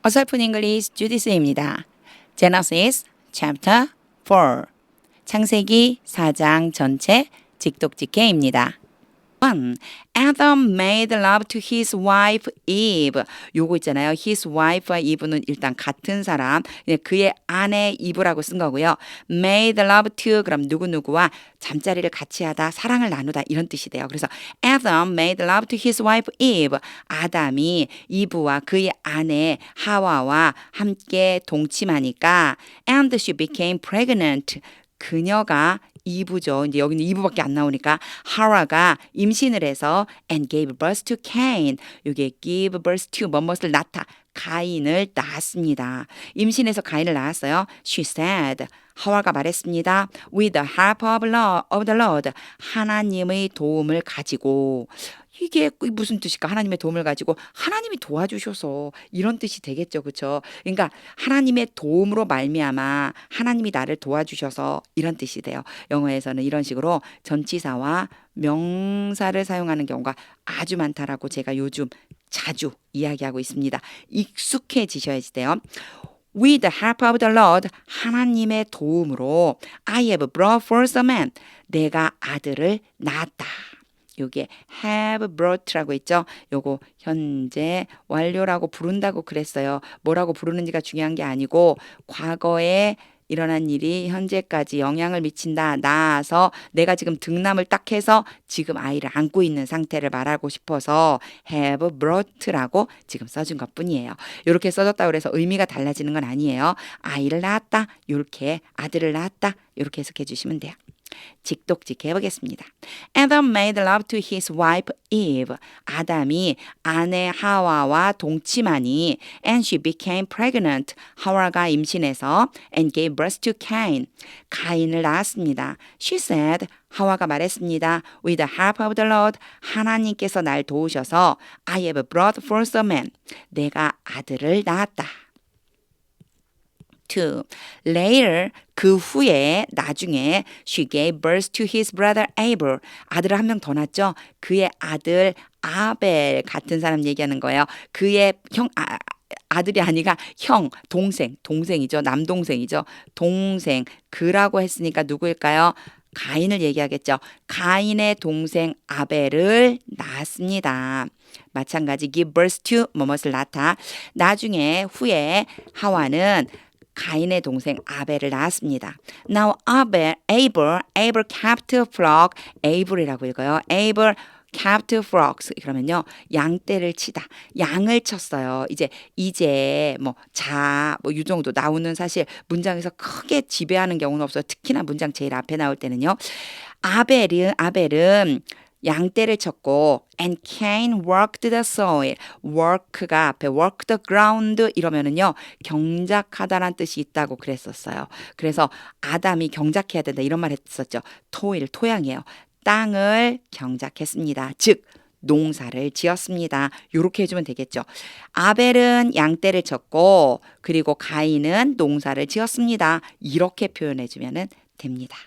어설픈 잉글리시 주디스입니다. Genesis chapter 4 창세기 4장 전체 직독직해입니다. 1. Adam made love to his wife Eve. 요거 있잖아요. His wife와 Eve는 일단 같은 사람, 그의 아내 Eve라고 쓴 거고요. Made love to 그럼 누구누구와 잠자리를 같이 하다, 사랑을 나누다 이런 뜻이 돼요. 그래서 Adam made love to his wife Eve. 아담이 이브와 그의 아내 하와와 함께 동침하니까 and she became pregnant. 그녀가 이브죠. 이제 여기는 이브밖에 안 나오니까 하와가 임신을 해서 and gave birth to Cain. 이게 give birth to 뭐뭇을 낳다. 가인을 낳았습니다. 임신해서 가인을 낳았어요. She said. 하와가 말했습니다. With the help of the Lord. 하나님의 도움을 가지고. 이게 무슨 뜻일까? 하나님의 도움을 가지고 하나님이 도와주셔서 이런 뜻이 되겠죠. 그렇죠? 그러니까 하나님의 도움으로 말미암아 하나님이 나를 도와주셔서 이런 뜻이 돼요. 영어에서는 이런 식으로 전치사와 명사를 사용하는 경우가 아주 많다라고 제가 요즘 자주 이야기하고 있습니다. 익숙해지셔야지 돼요. With the help of the Lord, 하나님의 도움으로 I have brought forth a man. 내가 아들을 낳았다. 요게 have brought라고 있죠. 요거 현재 완료라고 부른다고 그랬어요. 뭐라고 부르는지가 중요한 게 아니고 과거에 일어난 일이 현재까지 영향을 미친다. 낳아서 내가 지금 등남을 딱 해서 지금 아이를 안고 있는 상태를 말하고 싶어서 have brought라고 지금 써준 것뿐이에요. 이렇게 써졌다고 그래서 의미가 달라지는 건 아니에요. 아이를 낳았다. 이렇게 아들을 낳았다. 이렇게 해석해 주시면 돼요. 직독직 해보겠습니다. Adam made love to his wife Eve. 아담이 아내 하와와 동침하니 and she became pregnant. 하와가 임신해서 and gave birth to Cain. 가인을 낳았습니다. She said. 하와가 말했습니다. With the help of the Lord. 하나님께서 날 도우셔서 I have brought forth a man. 내가 아들을 낳았다. 2. Later, 그 후에 나중에 she gave birth to his brother Abel. 아들을 한 명 더 낳았죠. 그의 아들 아벨 같은 사람 얘기하는 거예요. 그의 아들이 아니라 형, 동생이죠. 남동생이죠. 동생, 그라고 했으니까 누구일까요? 가인을 얘기하겠죠. 가인의 동생 아벨을 낳았습니다. 마찬가지 give birth to 뭐뭇을 낳다. 나중에 후에 하와는 가인의 동생 아벨을 낳았습니다. Now Abel kept a flock. Abel이라고 읽어요. Abel kept flocks. 그러면요, 양떼를 치다. 양을 쳤어요. 이제 뭐 이 정도 나오는 사실 문장에서 크게 지배하는 경우는 없어요. 특히나 문장 제일 앞에 나올 때는요. 아벨은 양떼를 쳤고 and Cain worked the soil. work가 앞에 work the ground 이러면은요 경작하다란 뜻이 있다고 그랬었어요. 그래서 아담이 경작해야 된다 이런 말 했었죠. 토양이에요. 땅을 경작했습니다. 즉 농사를 지었습니다. 이렇게 해주면 되겠죠. 아벨은 양떼를 쳤고 그리고 가인은 농사를 지었습니다. 이렇게 표현해주면 됩니다.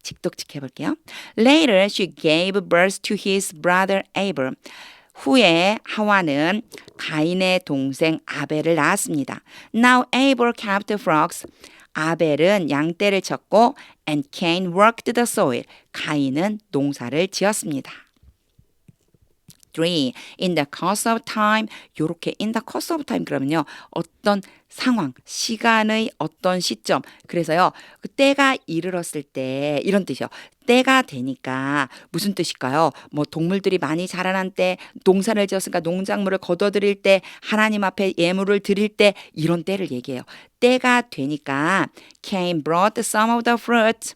직독직 해볼게요. Later she gave birth to his brother Abel. 후에 하와는 가인의 동생 아벨을 낳았습니다. Now Abel kept flocks. 아벨은 양떼를 쳤고 and Cain worked the soil. 가인은 농사를 지었습니다. 3. In the course of time. 요렇게 in the course of time 그러면요. 어떤 상황, 시간의 어떤 시점. 그래서요. 그 때가 이르렀을 때 이런 뜻이요. 때가 되니까 무슨 뜻일까요? 뭐 동물들이 많이 자라난 때, 농사를 지었으니까 농작물을 거둬들일 때, 하나님 앞에 예물을 드릴 때 이런 때를 얘기해요. 때가 되니까 Cain brought some of the fruit.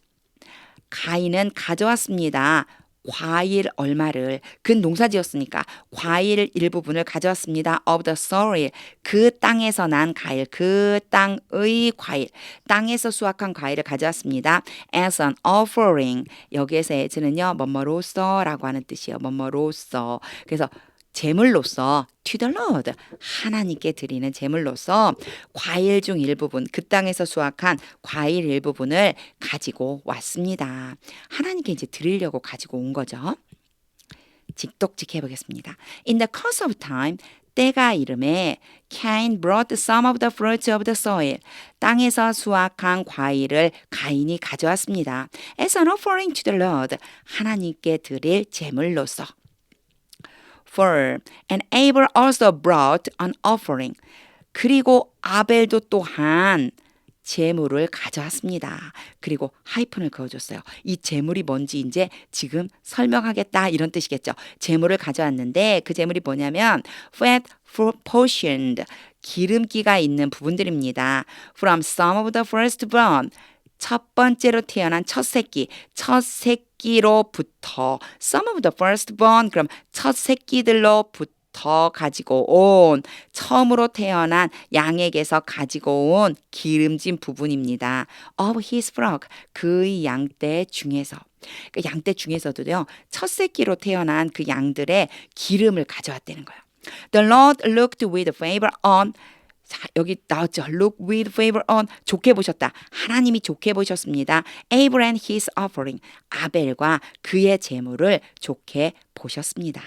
가인은 가져왔습니다. 과일 얼마를 그 농사 지었으니까 과일 일부분을 가져왔습니다. of the soil. 그 땅에서 난 과일, 그 땅의 과일, 땅에서 수확한 과일을 가져왔습니다. as an offering. 여기에서 as는요 뭐뭐로써라고 하는 뜻이에요. 뭐뭐로써. 그래서 제물로서 to the Lord. 하나님께 드리는 제물로서 과일 중 일부분, 그 땅에서 수확한 과일 일부분을 가지고 왔습니다. 하나님께 이제 드리려고 가지고 온 거죠. 직독직 해보겠습니다. In the course of time, 때가 이름에 Cain brought some of the fruits of the soil. 땅에서 수확한 과일을 가인이 가져왔습니다. As an offering to the Lord. 하나님께 드릴 제물로서. For and Abel also brought an offering. 그리고 아벨도 또한 제물을 가져왔습니다. 그리고 하이픈을 그어줬어요. 이 제물이 뭔지 이제 지금 설명하겠다 이런 뜻이겠죠. 제물을 가져왔는데 그 제물이 뭐냐면 fat portioned 기름기가 있는 부분들입니다. From some of the firstborn 첫 번째로 태어난 첫 새끼로부터 some of the firstborn 그럼 첫 새끼들로부터 가지고 온 처음으로 태어난 양에게서 가지고 온 기름진 부분입니다. Of his flock 그의 양떼 중에서 그 양떼 중에서도요 첫 새끼로 태어난 그 양들의 기름을 가져왔다는 거예요. The Lord looked with favor on 자, 여기 나왔죠. Look with favor on. 좋게 보셨다. 하나님이 좋게 보셨습니다. Abel and his offering. 아벨과 그의 제물을 좋게 보셨습니다.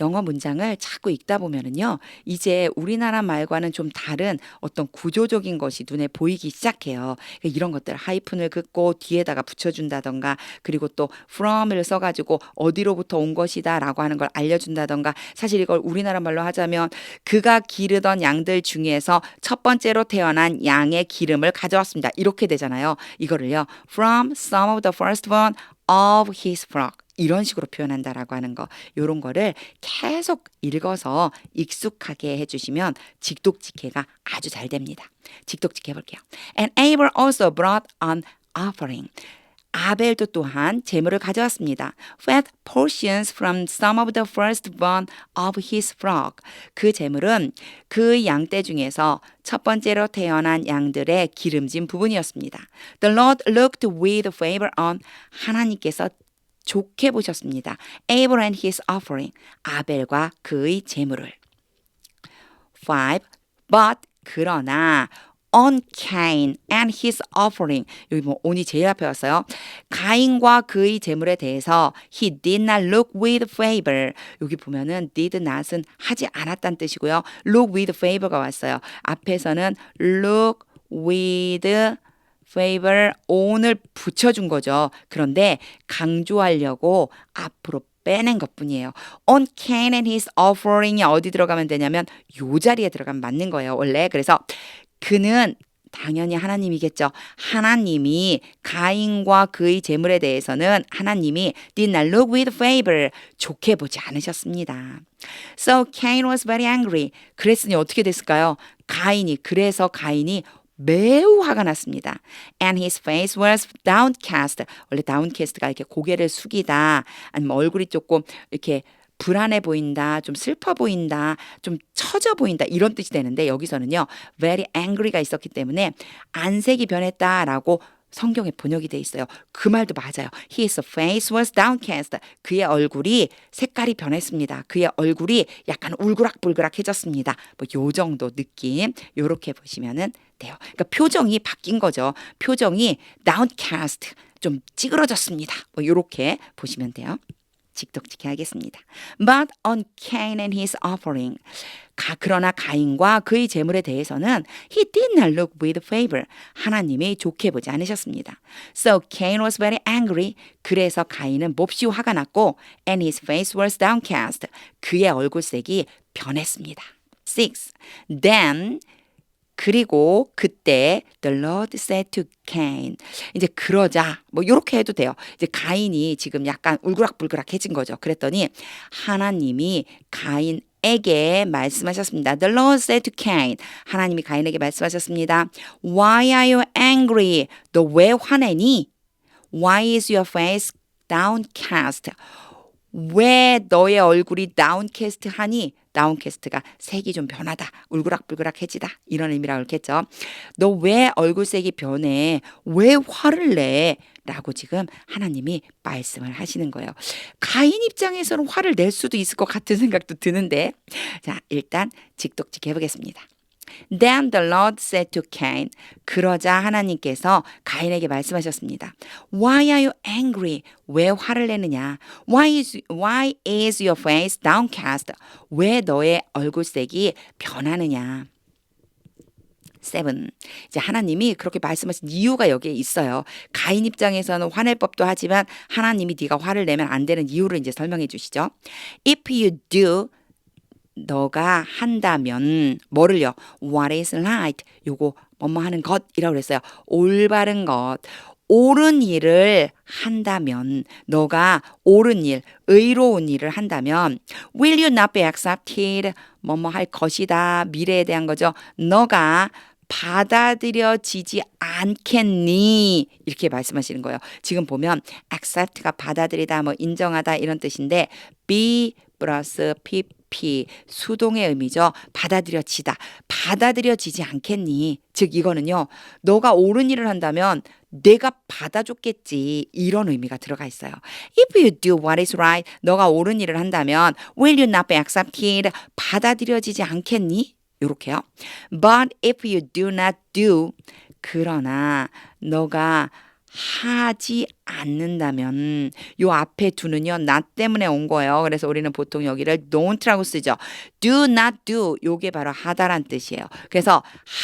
영어 문장을 자꾸 읽다 보면은요, 이제 우리나라 말과는 좀 다른 어떤 구조적인 것이 눈에 보이기 시작해요. 이런 것들 하이픈을 긋고 뒤에다가 붙여준다던가, 그리고 또 from을 써가지고 어디로부터 온 것이다라고 하는 걸 알려준다던가. 사실 이걸 우리나라 말로 하자면 그가 기르던 양들 중에서 첫 번째로 태어난 양의 기름을 가져왔습니다. 이렇게 되잖아요. 이거를요, from some of the firstborn of his flock. 이런 식으로 표현한다라고 하는 거, 요런 거를 계속 읽어서 익숙하게 해주시면 직독직해가 아주 잘 됩니다. 직독직해 볼게요. And Abel also brought an offering. 아벨도 또한 제물을 가져왔습니다. Fat portions from some of the firstborn of his flock. 그 제물은 그 양떼 중에서 첫 번째로 태어난 양들의 기름진 부분이었습니다. The Lord looked with favor on. 하나님께서 좋게 보셨습니다. Abel and his offering. 아벨과 그의 제물을. 5. But 그러나 on Cain and his offering. 여기 뭐 on이 제일 앞에 왔어요. 가인과 그의 제물에 대해서 he did not look with favor. 여기 보면은 did not은 하지 않았다는 뜻이고요. look with favor가 왔어요. 앞에서는 look with favor on을 붙여준 거죠. 그런데 강조하려고 앞으로 빼낸 것뿐이에요. On Cain and his offering이 어디 들어가면 되냐면 요 자리에 들어가면 맞는 거예요. 원래. 그래서 그는 당연히 하나님이겠죠. 하나님이 가인과 그의 제물에 대해서는 하나님이 did not look with favor. 좋게 보지 않으셨습니다. So Cain was very angry. 그랬으니 어떻게 됐을까요? 그래서 가인이 매우 화가 났습니다. And his face was downcast. 원래 downcast가 이렇게 고개를 숙이다, 아니면 얼굴이 조금 이렇게 불안해 보인다, 좀 슬퍼 보인다, 좀 처져 보인다 이런 뜻이 되는데 여기서는요 very angry가 있었기 때문에 안색이 변했다라고 성경에 번역이 돼 있어요. 그 말도 맞아요. His face was downcast. 그의 얼굴이 색깔이 변했습니다. 그의 얼굴이 약간 울그락불그락해졌습니다. 뭐 요 정도 느낌 요렇게 보시면은 돼요. 그러니까 표정이 바뀐 거죠. 표정이 downcast 좀 찌그러졌습니다. 뭐 요렇게 보시면 돼요. 직독직해 하겠습니다. But on Cain and his offering. 그러나 가인과 그의 제물에 대해서는 he did not look with favor. 하나님이 좋게 보지 않으셨습니다. So Cain was very angry. 그래서 가인은 몹시 화가 났고 and his face was downcast. 그의 얼굴색이 변했습니다. 6. Then 그리고 그때 the Lord said to Cain. 이제 그러자 뭐 이렇게 해도 돼요. 이제 가인이 지금 약간 울그락불그락해진 거죠. 그랬더니 하나님이 가인에게 말씀하셨습니다. The Lord said to Cain. 하나님이 가인에게 말씀하셨습니다. Why are you angry? 너 왜 화내니? Why is your face downcast? 왜 너의 얼굴이 downcast 하니? downcast가 색이 좀 변하다, 울그락불그락해지다 이런 의미라고 했겠죠. 너 왜 얼굴색이 변해? 왜 화를 내? 라고 지금 하나님이 말씀을 하시는 거예요. 가인 입장에서는 화를 낼 수도 있을 것 같은 생각도 드는데 자 일단 직독직 해보겠습니다. Then the Lord said to Cain. 그러자 하나님께서 가인에게 말씀하셨습니다. Why are you angry? 왜 화를 내느냐? Why is your face downcast? 왜 너의 얼굴색이 변하느냐? 7. 이제 하나님이 그렇게 말씀하신 이유가 여기에 있어요. 가인 입장에서는 화낼 법도 하지만 하나님이 네가 화를 내면 안 되는 이유를 이제 설명해 주시죠. If you do 너가 한다면 뭐를요? What is right? 요거 뭐뭐 하는 것이라고 그랬어요. 올바른 것. 옳은 일을 한다면 너가 옳은 일, 의로운 일을 한다면 will you not be accepted? 뭐뭐 할 것이다. 미래에 대한 거죠. 너가 받아들여지지 않겠니? 이렇게 말씀하시는 거예요. 지금 보면 accept가 받아들이다, 뭐 인정하다 이런 뜻인데 be 플러스 pp 수동의 의미죠. 받아들여지다. 받아들여지지 않겠니? 즉 이거는요. 너가 옳은 일을 한다면 내가 받아줬겠지. 이런 의미가 들어가 있어요. If you do what is right, 너가 옳은 일을 한다면 will you not be accepted? 받아들여지지 않겠니? 요렇게요. But if you do not do, 그러나 너가 하지 않는다면 요 앞에 do는요 나 때문에 온 거예요. 그래서 우리는 보통 여기를 don't라고 쓰죠. Do not do 요게 바로 하다란 뜻이에요. 그래서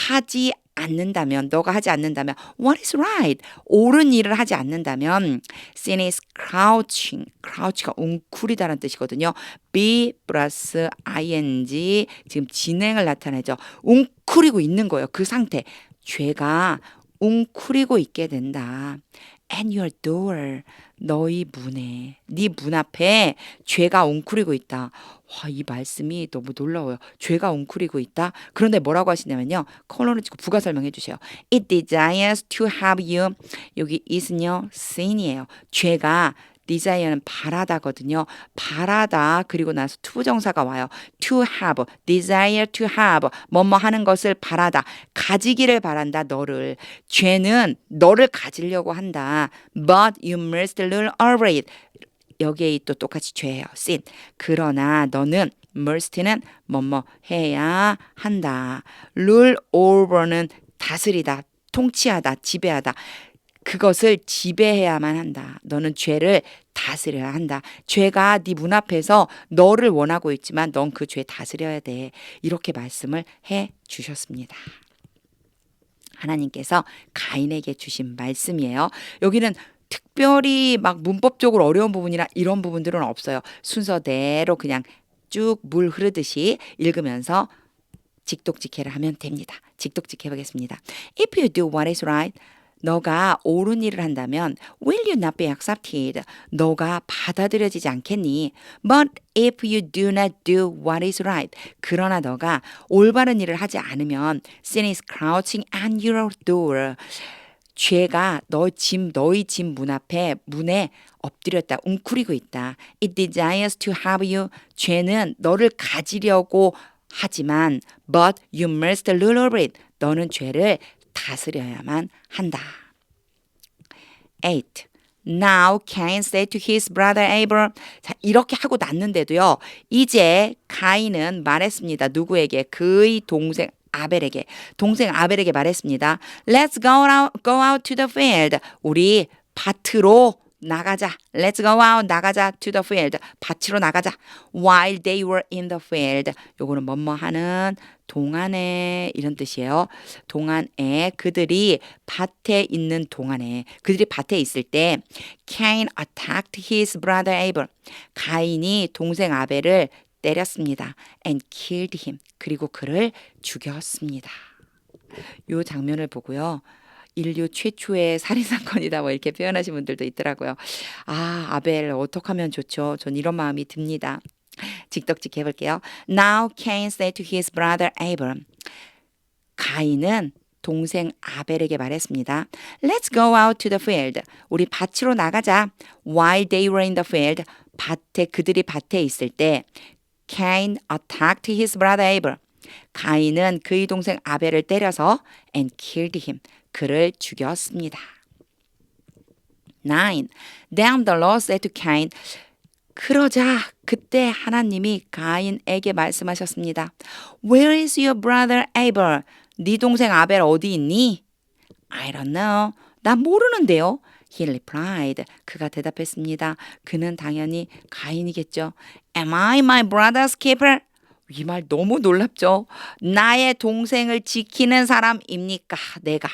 하지 않는다면 너가 하지 않는다면 what is right? 옳은 일을 하지 않는다면 sin is crouch가 웅크리다라는 뜻이거든요. be 플러스 ing 지금 진행을 나타내죠. 웅크리고 있는 거예요. 그 상태. 죄가 웅크리고 있게 된다. And your door, 너희 문에, 네 문 앞에 죄가 웅크리고 있다. 와, 이 말씀이 너무 놀라워요. 죄가 웅크리고 있다. 그런데 뭐라고 하시냐면요. 컬러를 찍고 부가 설명해 주세요. It desires to have you. 여기 is는요, sin이에요. 죄가 desire는 바라다거든요. 바라다 그리고 나서 투부정사가 와요. to have, desire to have 뭐뭐 하는 것을 바라다. 가지기를 바란다 너를. 죄는 너를 가지려고 한다. But you must rule over it. 여기에 또 똑같이 죄예요. sin. 그러나 너는 must는 뭐뭐 해야 한다. rule over는 다스리다, 통치하다, 지배하다. 그것을 지배해야만 한다. 너는 죄를 다스려야 한다. 죄가 네 문 앞에서 너를 원하고 있지만 넌 그 죄 다스려야 돼. 이렇게 말씀을 해 주셨습니다. 하나님께서 가인에게 주신 말씀이에요. 여기는 특별히 막 문법적으로 어려운 부분이나 이런 부분들은 없어요. 순서대로 그냥 쭉 물 흐르듯이 읽으면서 직독직해를 하면 됩니다. 직독직해 보겠습니다. If you do what is right, 너가 옳은 일을 한다면 will you not be accepted? 너가 받아들여지지 않겠니? But if you do not do what is right, 그러나 너가 올바른 일을 하지 않으면 sin is crouching at your door. 죄가 너희 집 문 앞에 문에 엎드렸다, 웅크리고 있다. It desires to have you. 죄는 너를 가지려고 하지만 but you must rule over it. 너는 죄를 다스려야만 한다. 8. Now Cain said to his brother Abel. 자, 이렇게 하고 났는데도요. 이제 가인은 말했습니다. 누구에게? 그의 동생 아벨에게. 동생 아벨에게 말했습니다. Let's go out to the field. 우리 밭으로 나가자. Let's go out. 나가자. To the field. 밭으로 나가자. While they were in the field. 요거는 뭐뭐 하는 동안에 이런 뜻이에요. 동안에 그들이 밭에 있는 동안에 그들이 밭에 있을 때 Cain attacked his brother Abel. 가인이 동생 아벨을 때렸습니다. And killed him. 그리고 그를 죽였습니다. 요 장면을 보고요. 인류 최초의 살인사건이다 뭐 이렇게 표현하신 분들도 있더라고요. 아, 아벨 어떻게 하면 좋죠? 전 이런 마음이 듭니다. 직독직 해볼게요. Now Cain said to his brother Abel. 가인은 동생 아벨에게 말했습니다. Let's go out to the field. 우리 밭으로 나가자. While they were in the field. 그들이 밭에 있을 때 Cain attacked his brother Abel. 가인은 그의 동생 아벨을 때려서 and killed him. 그를 죽였습니다. 9. Then the Lord said to Cain. 그러자 그때 하나님이 가인에게 말씀하셨습니다. Where is your brother Abel? 네 동생 아벨 어디 있니? I don't know. 나 모르는데요. He replied. 그가 대답했습니다. 그는 당연히 가인이겠죠. Am I my brother's keeper? 이 말 너무 놀랍죠. 나의 동생을 지키는 사람입니까? 내가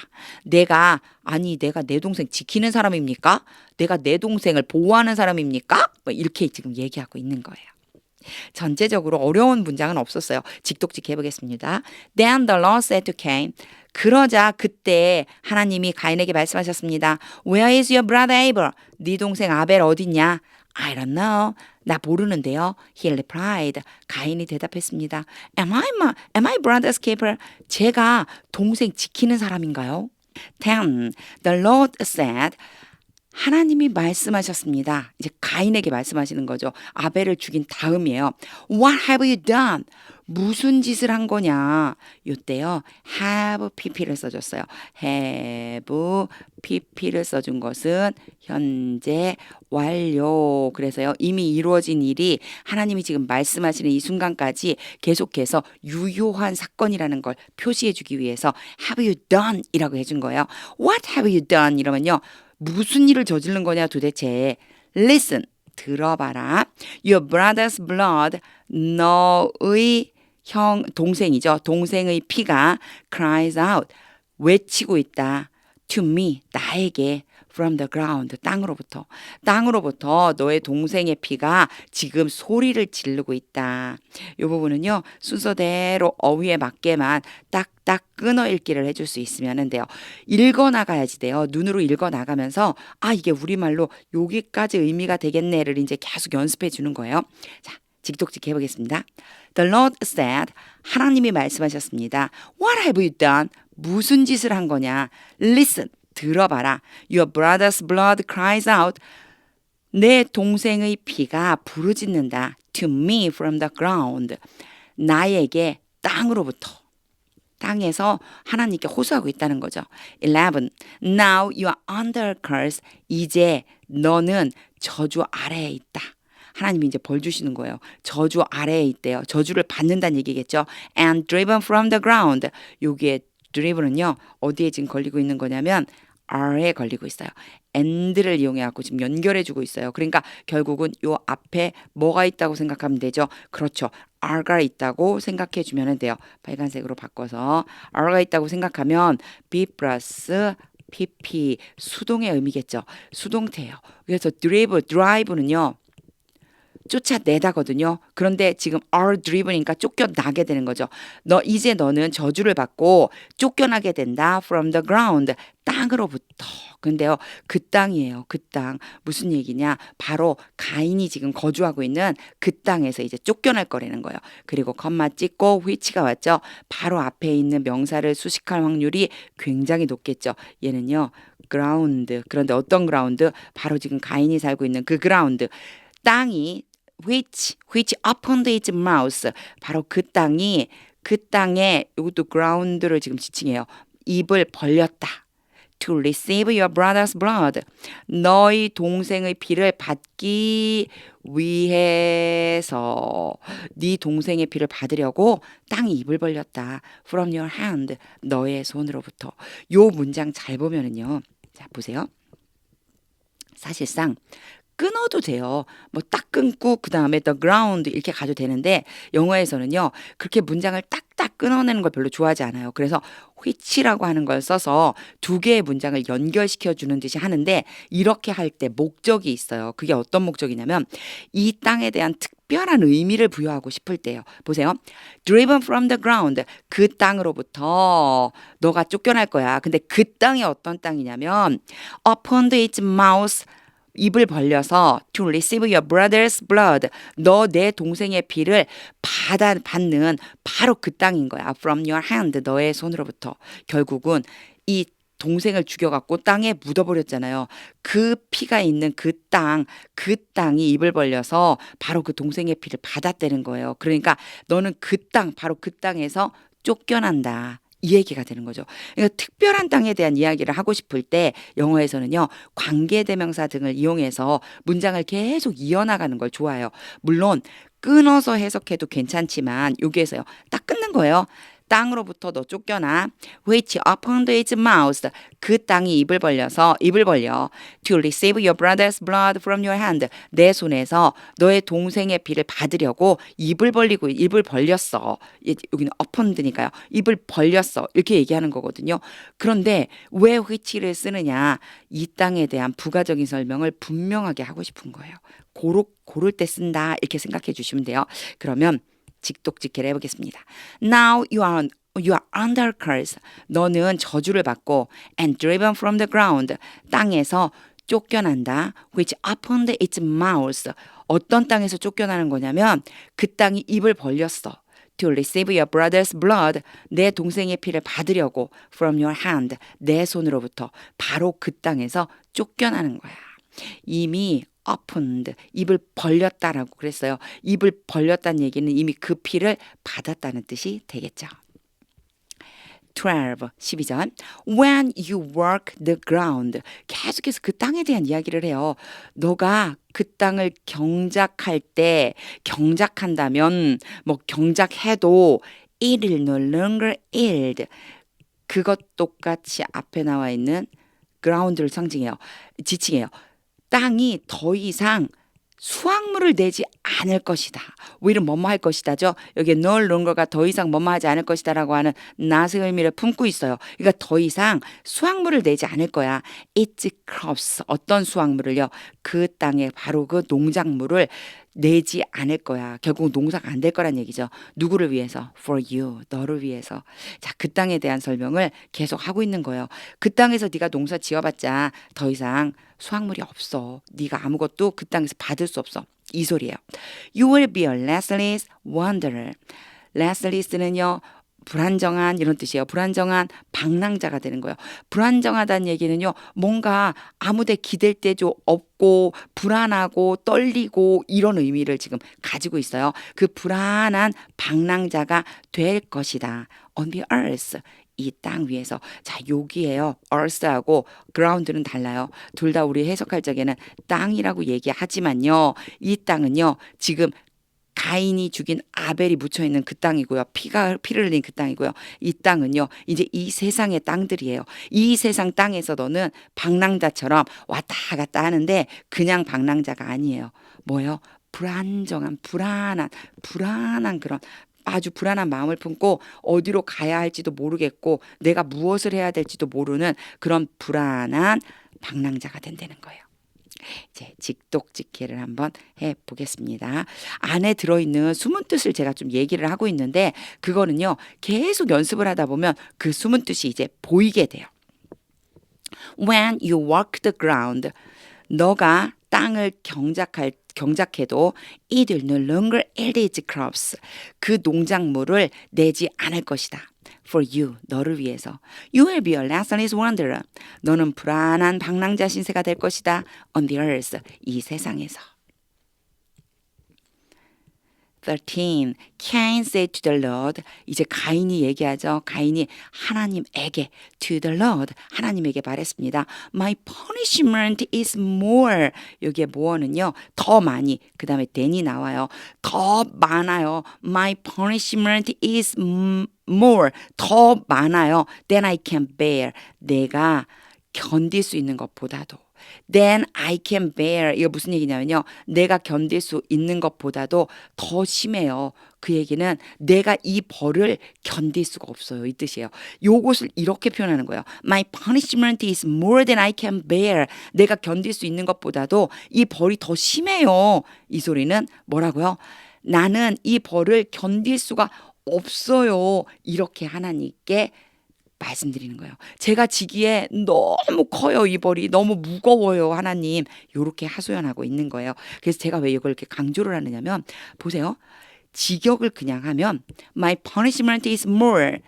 내 동생 지키는 사람입니까? 내가 내 동생을 보호하는 사람입니까? 뭐 이렇게 지금 얘기하고 있는 거예요. 전체적으로 어려운 문장은 없었어요. 직독직 해보겠습니다. Then the Lord said to Cain. 그러자 그때 하나님이 가인에게 말씀하셨습니다. Where is your brother Abel? 네 동생 아벨 어딨냐? I don't know. 나 모르는데요. He replied. 가인이 대답했습니다. Am I brother's keeper? 제가 동생 지키는 사람인가요? Then the Lord said. 하나님이 말씀하셨습니다. 이제 가인에게 말씀하시는 거죠. 아벨을 죽인 다음이에요. What have you done? 무슨 짓을 한 거냐? 이때요. have pp를 써줬어요. have pp를 써준 것은 현재 완료. 그래서요. 이미 이루어진 일이 하나님이 지금 말씀하시는 이 순간까지 계속해서 유효한 사건이라는 걸 표시해 주기 위해서 have you done? 이라고 해준 거예요. What have you done? 이러면요. 무슨 일을 저지른 거냐 도대체. Listen, 들어봐라. Your brother's blood, 너의 동생이죠. 동생의 피가 cries out, 외치고 있다. To me, 나에게. From the ground, 땅으로부터 너의 동생의 피가 지금 소리를 지르고 있다. 이 부분은요. 순서대로 어휘에 맞게만 딱딱 끊어 읽기를 해줄 수 있으면 돼요. 읽어나가야지 돼요. 눈으로 읽어나가면서 이게 우리말로 여기까지 의미가 되겠네를 이제 계속 연습해 주는 거예요. 자, 직독직 해보겠습니다. The Lord said, 하나님이 말씀하셨습니다. What have you done? 무슨 짓을 한 거냐? Listen. 들어봐라. Your brother's blood cries out. 내 동생의 피가 부르짖는다. To me from the ground. 나에게 땅으로부터. 땅에서 하나님께 호소하고 있다는 거죠. 11. Now you are under curse. 이제 너는 저주 아래에 있다. 하나님이 이제 벌 주시는 거예요. 저주 아래에 있대요. 저주를 받는다는 얘기겠죠. And driven from the ground. 여기에 driven은요. 어디에 지금 걸리고 있는 거냐면 R에 걸리고 있어요. and를 이용해갖고 지금 연결해주고 있어요. 그러니까 결국은 요 앞에 뭐가 있다고 생각하면 되죠. 그렇죠. R가 있다고 생각해주면 돼요. 빨간색으로 바꿔서 R가 있다고 생각하면 B 플러스 PP 수동의 의미겠죠. 수동태예요. 그래서 drive는요. 쫓아내다거든요. 그런데 지금 are driven이니까 쫓겨나게 되는 거죠. 이제 너는 저주를 받고 쫓겨나게 된다. From the ground. 땅으로부터. 근데요. 그 땅이에요. 그 땅. 무슨 얘기냐? 바로 가인이 지금 거주하고 있는 그 땅에서 이제 쫓겨날 거라는 거예요. 그리고 컴마 찍고 which가 왔죠. 바로 앞에 있는 명사를 수식할 확률이 굉장히 높겠죠. 얘는요. ground. 그런데 어떤 ground? 바로 지금 가인이 살고 있는 그 ground. 땅이 which opened its mouth. 바로 그 땅에 이것도 ground를 지금 지칭해요. 입을 벌렸다. To receive your brother's blood. 너희 동생의 피를 받기 위해서 네 동생의 피를 받으려고 땅이 입을 벌렸다. From your hand. 너의 손으로부터. 요 문장 잘 보면은요. 자, 보세요. 사실상 끊어도 돼요. 뭐 딱 끊고 그 다음에 the ground 이렇게 가도 되는데 영어에서는요. 그렇게 문장을 딱딱 끊어내는 걸 별로 좋아하지 않아요. 그래서 which라고 하는 걸 써서 두 개의 문장을 연결시켜 주는 듯이 하는데 이렇게 할 때 목적이 있어요. 그게 어떤 목적이냐면 이 땅에 대한 특별한 의미를 부여하고 싶을 때요. 보세요. Driven from the ground. 그 땅으로부터 너가 쫓겨날 거야. 근데 그 땅이 어떤 땅이냐면 opened its mouth. 입을 벌려서 to receive your brother's blood. 너 내 동생의 피를 받는 바로 그 땅인 거야. From your hand. 너의 손으로부터. 결국은 이 동생을 죽여갖고 땅에 묻어버렸잖아요. 그 피가 있는 그 땅이 입을 벌려서 바로 그 동생의 피를 받았다는 거예요. 그러니까 너는 그 땅, 바로 그 땅에서 쫓겨난다. 이 얘기가 되는 거죠. 그러니까 특별한 땅에 대한 이야기를 하고 싶을 때 영어에서는요, 관계대명사 등을 이용해서 문장을 계속 이어나가는 걸 좋아해요. 물론 끊어서 해석해도 괜찮지만 여기에서요, 딱 끊는 거예요. 땅으로부터 너 쫓겨나. Which opened its mouth. 그 땅이 입을 벌려 to receive your brother's blood from your hand. 내 손에서 너의 동생의 피를 받으려고 입을 벌렸어. 여기는 opened니까요. 입을 벌렸어. 이렇게 얘기하는 거거든요. 그런데 왜 which를 쓰느냐? 이 땅에 대한 부가적인 설명을 분명하게 하고 싶은 거예요. 고를 때 쓴다 이렇게 생각해 주시면 돼요. 그러면 직독직해를 해보겠습니다. Now you are under curse. 너는 저주를 받고 and driven from the ground. 땅에서 쫓겨난다. Which opened its mouth. 어떤 땅에서 쫓겨나는 거냐면 그 땅이 입을 벌렸어. To receive your brother's blood. 내 동생의 피를 받으려고 from your hand. 내 손으로부터 바로 그 땅에서 쫓겨나는 거야. 이미 opened, 입을 벌렸다라고 그랬어요. 입을 벌렸다는 얘기는 이미 그 피를 받았다는 뜻이 되겠죠. 12절 When you work the ground. 계속해서 그 땅에 대한 이야기를 해요. 너가 그 땅을 경작할 때, 경작한다면 뭐 경작해도 it will no longer yield. 그것 똑같이 앞에 나와 있는 ground를 지칭해요. 땅이 더 이상 수확물을 내지 않을 것이다. 오히려 뭐뭐 할 것이다죠. 여기에 no longer가 더 이상 뭐뭐 하지 않을 것이다라고 하는 낫의 의미를 품고 있어요. 그러니까 더 이상 수확물을 내지 않을 거야. Its crops. 어떤 수확물을요? 그 땅에 바로 그 농작물을 내지 않을 거야. 결국 농사가 안 될 거란 얘기죠. 누구를 위해서? For you. 너를 위해서. 자, 그 땅에 대한 설명을 계속 하고 있는 거예요. 그 땅에서 네가 농사 지어봤자 더 이상 수확물이 없어. 네가 아무것도 그 땅에서 받을 수 없어. 이 소리예요. You will be a restless wanderer. restless는요. 불안정한 이런 뜻이에요. 불안정한 방랑자가 되는 거예요. 불안정하다는 얘기는요. 뭔가 아무데 기댈 데도 없고 불안하고 떨리고 이런 의미를 지금 가지고 있어요. 그 불안한 방랑자가 될 것이다. On the earth. 이 땅 위에서. 자, 여기에요. earth하고 ground는 달라요. 둘 다 우리 해석할 적에는 땅이라고 얘기하지만요. 이 땅은요. 지금 가인이 죽인 아벨이 묻혀 있는 그 땅이고요. 피를 흘린 그 땅이고요. 이 땅은요. 이제 이 세상의 땅들이에요. 이 세상 땅에서 너는 방랑자처럼 왔다 갔다 하는데 그냥 방랑자가 아니에요. 뭐예요? 불안정한 불안한 그런 아주 불안한 마음을 품고 어디로 가야 할지도 모르겠고 내가 무엇을 해야 될지도 모르는 그런 불안한 방랑자가 된다는 거예요. 이제 직독직해를 한번 해보겠습니다. 안에 들어있는 숨은 뜻을 제가 좀 얘기를 하고 있는데 그거는요. 계속 연습을 하다 보면 그 숨은 뜻이 이제 보이게 돼요. When you work the ground. 너가 땅을 경작해도 it will no longer yield its crops. 그 농작물을 내지 않을 것이다. For you, 너를 위해서. You will be a restless wanderer. 너는 불안한 방랑자 신세가 될 것이다. On the earth, 이 세상에서. 13. Cain said to the Lord. 이제 가인이 얘기하죠. 가인이 하나님에게 to the Lord. 하나님에게 말했습니다. My punishment is more. 여기에 more는요. 더 많이. 그 다음에 than이 나와요. 더 많아요. My punishment is more. 더 많아요. Than I can bear. 내가 견딜 수 있는 것보다도. Then I can bear. 이거 무슨 얘기냐면요. 내가 견딜 수 있는 것보다도 더 심해요. 그 얘기는 내가 이 벌을 견딜 수가 없어요. 이 뜻이에요. 요것을 이렇게 표현하는 거예요. My punishment is more than I can bear. 내가 견딜 수 있는 것보다도 이 벌이 더 심해요. 이 소리는 뭐라고요? 나는 이 벌을 견딜 수가 없어요. 이렇게 하나님께 말씀드리는 거예요. 제가 지기에 너무 커요. 이 벌이 너무 무거워요. 하나님. 이렇게 하소연하고 있는 거예요. 그래서 제가 왜 이걸 이렇게 강조를 하느냐면 보세요. 직역을 그냥 하면 My punishment is more.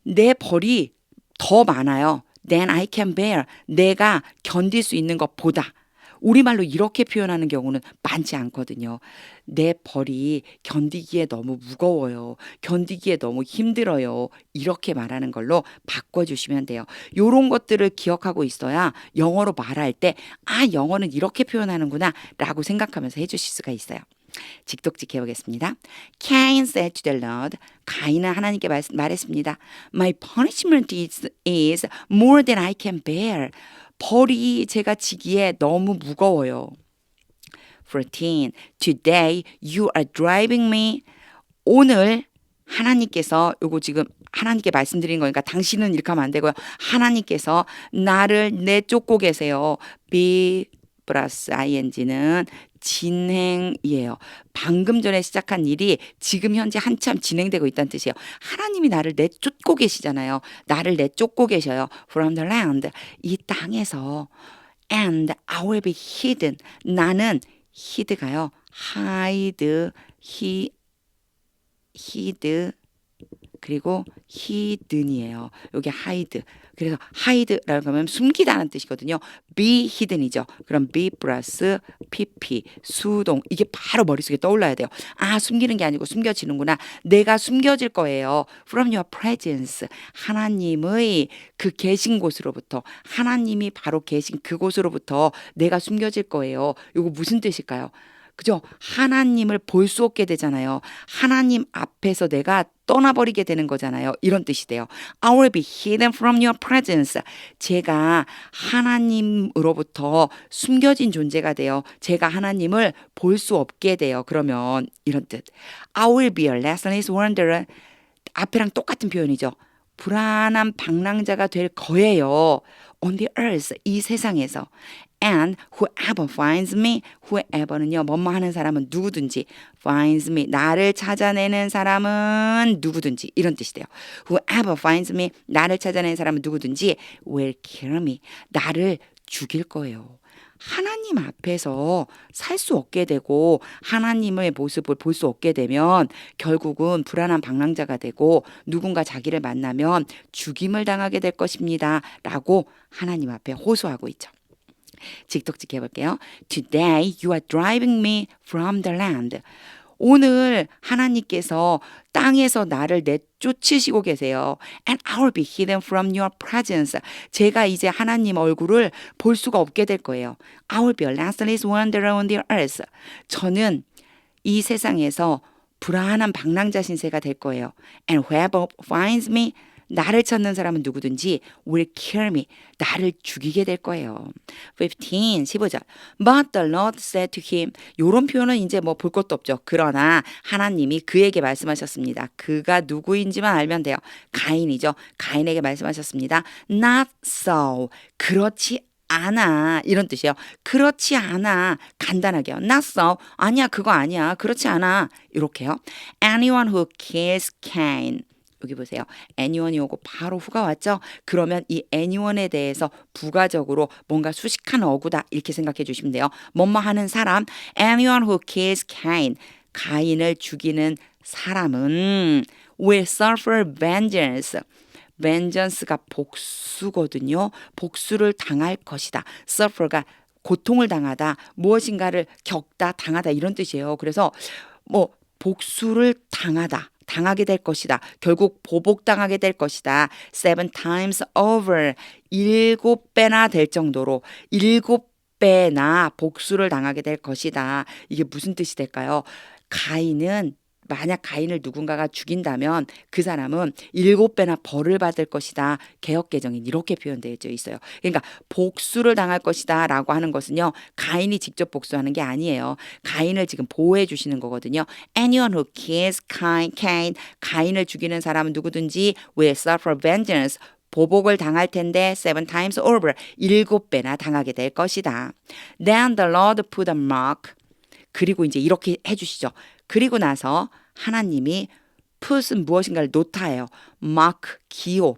내 벌이 더 많아요. Than I can bear. 내가 견딜 수 있는 것보다. 우리말로 이렇게 표현하는 경우는 많지 않거든요. 내 벌이 견디기에 너무 무거워요. 견디기에 너무 힘들어요. 이렇게 말하는 걸로 바꿔주시면 돼요. 요런 것들을 기억하고 있어야 영어로 말할 때, 아, 영어는 이렇게 표현하는구나 라고 생각하면서 해주실 수가 있어요. 직독직 해보겠습니다. Cain said to the Lord, 가인은 하나님께 말했습니다. My punishment is more than I can bear. 벌이 제가 지기에 너무 무거워요. 14. Today you are driving me. 오늘 하나님께서 요거 지금 하나님께 말씀드린 거니까 당신은 이렇게 하면 안 되고요. 하나님께서 나를 내쫓고 계세요. be 플러스 ing는 진행이에요. 방금 전에 시작한 일이 지금 현재 한참 진행되고 있다는 뜻이에요. 하나님이 나를 내쫓고 계시잖아요. 나를 내쫓고 계셔요. From the land. 이 땅에서. And I will be hidden. 나는 hid가요. hide, hid 그리고 hidden이에요. 여기 hide. 그래서 hide라고 하면 숨기다는 뜻이거든요. be hidden이죠. 그럼 be 플러스 pp 수동 이게 바로 머릿속에 떠올라야 돼요. 아, 숨기는 게 아니고 숨겨지는구나. 내가 숨겨질 거예요. From your presence. 하나님의 그 계신 곳으로부터 하나님이 바로 계신 그곳으로부터 내가 숨겨질 거예요. 이거 무슨 뜻일까요? 그죠? 하나님을 볼 수 없게 되잖아요. 하나님 앞에서 내가 떠나버리게 되는 거잖아요. 이런 뜻이 돼요. I will be hidden from your presence. 제가 하나님으로부터 숨겨진 존재가 돼요. 제가 하나님을 볼 수 없게 돼요. 그러면 이런 뜻. I will be a restless wanderer. 앞에랑 똑같은 표현이죠. 불안한 방랑자가 될 거예요. On the earth, 이 세상에서. And whoever finds me, whoever는요, 뭐뭐 하는 사람은 누구든지, finds me, 나를 찾아내는 사람은 누구든지, 이런 뜻이 돼요. Whoever finds me, 나를 찾아내는 사람은 누구든지, will kill me, 나를 죽일 거예요. 하나님 앞에서 살 수 없게 되고 하나님의 모습을 볼 수 없게 되면 결국은 불안한 방랑자가 되고 누군가 자기를 만나면 죽임을 당하게 될 것입니다. 라고 하나님 앞에 호소하고 있죠. 직독직 해볼게요. Today you are driving me from the land. 오늘 하나님께서 땅에서 나를 내쫓으시고 계세요. And I will be hidden from your presence. 제가 이제 하나님 얼굴을 볼 수가 없게 될 거예요. I will be a restless wanderer on the earth. 저는 이 세상에서 불안한 방랑자 신세가 될 거예요. And whoever finds me, 나를 찾는 사람은 누구든지 will kill me, 나를 죽이게 될 거예요. 15절. But the Lord said to him. 이런 표현은 이제 뭐 볼 것도 없죠. 그러나 하나님이 그에게 말씀하셨습니다. 그가 누구인지만 알면 돼요. 가인이죠. 가인에게 말씀하셨습니다. Not so. 그렇지 않아. 이런 뜻이에요. 그렇지 않아. 간단하게요. Not so. 아니야, 그거 아니야. 그렇지 않아. 이렇게요. Anyone who kills Cain. 여기 보세요. anyone이 오고 바로 후가 왔죠. 그러면 이 anyone에 대해서 부가적으로 뭔가 수식한 어구다 이렇게 생각해 주시면 돼요. 뭐뭐 하는 사람. anyone who kills Cain. 가인을 죽이는 사람은 will suffer vengeance. vengeance가 복수거든요. 복수를 당할 것이다. suffer가 고통을 당하다. 무엇인가를 겪다, 당하다 이런 뜻이에요. 그래서 뭐 복수를 당하게 될 것이다. 결국 보복당하게 될 것이다. 7 times over. 7배나 될 정도로 7배나 복수를 당하게 될 것이다. 이게 무슨 뜻이 될까요? 만약 가인을 누군가가 죽인다면 그 사람은 7배나 벌을 받을 것이다. 개역개정인 이렇게 표현되어 있어요. 그러니까 복수를 당할 것이다 라고 하는 것은요. 가인이 직접 복수하는 게 아니에요. 가인을 지금 보호해 주시는 거거든요. Anyone who kills Cain. 가인을 죽이는 사람은 누구든지 will suffer vengeance. 보복을 당할 텐데 7 times over. 7배나 당하게 될 것이다. Then the Lord put a mark. 그리고 이제 이렇게 해주시죠. 그리고 나서 하나님이 put은 무엇인가를 놓다예요. mark, 기호,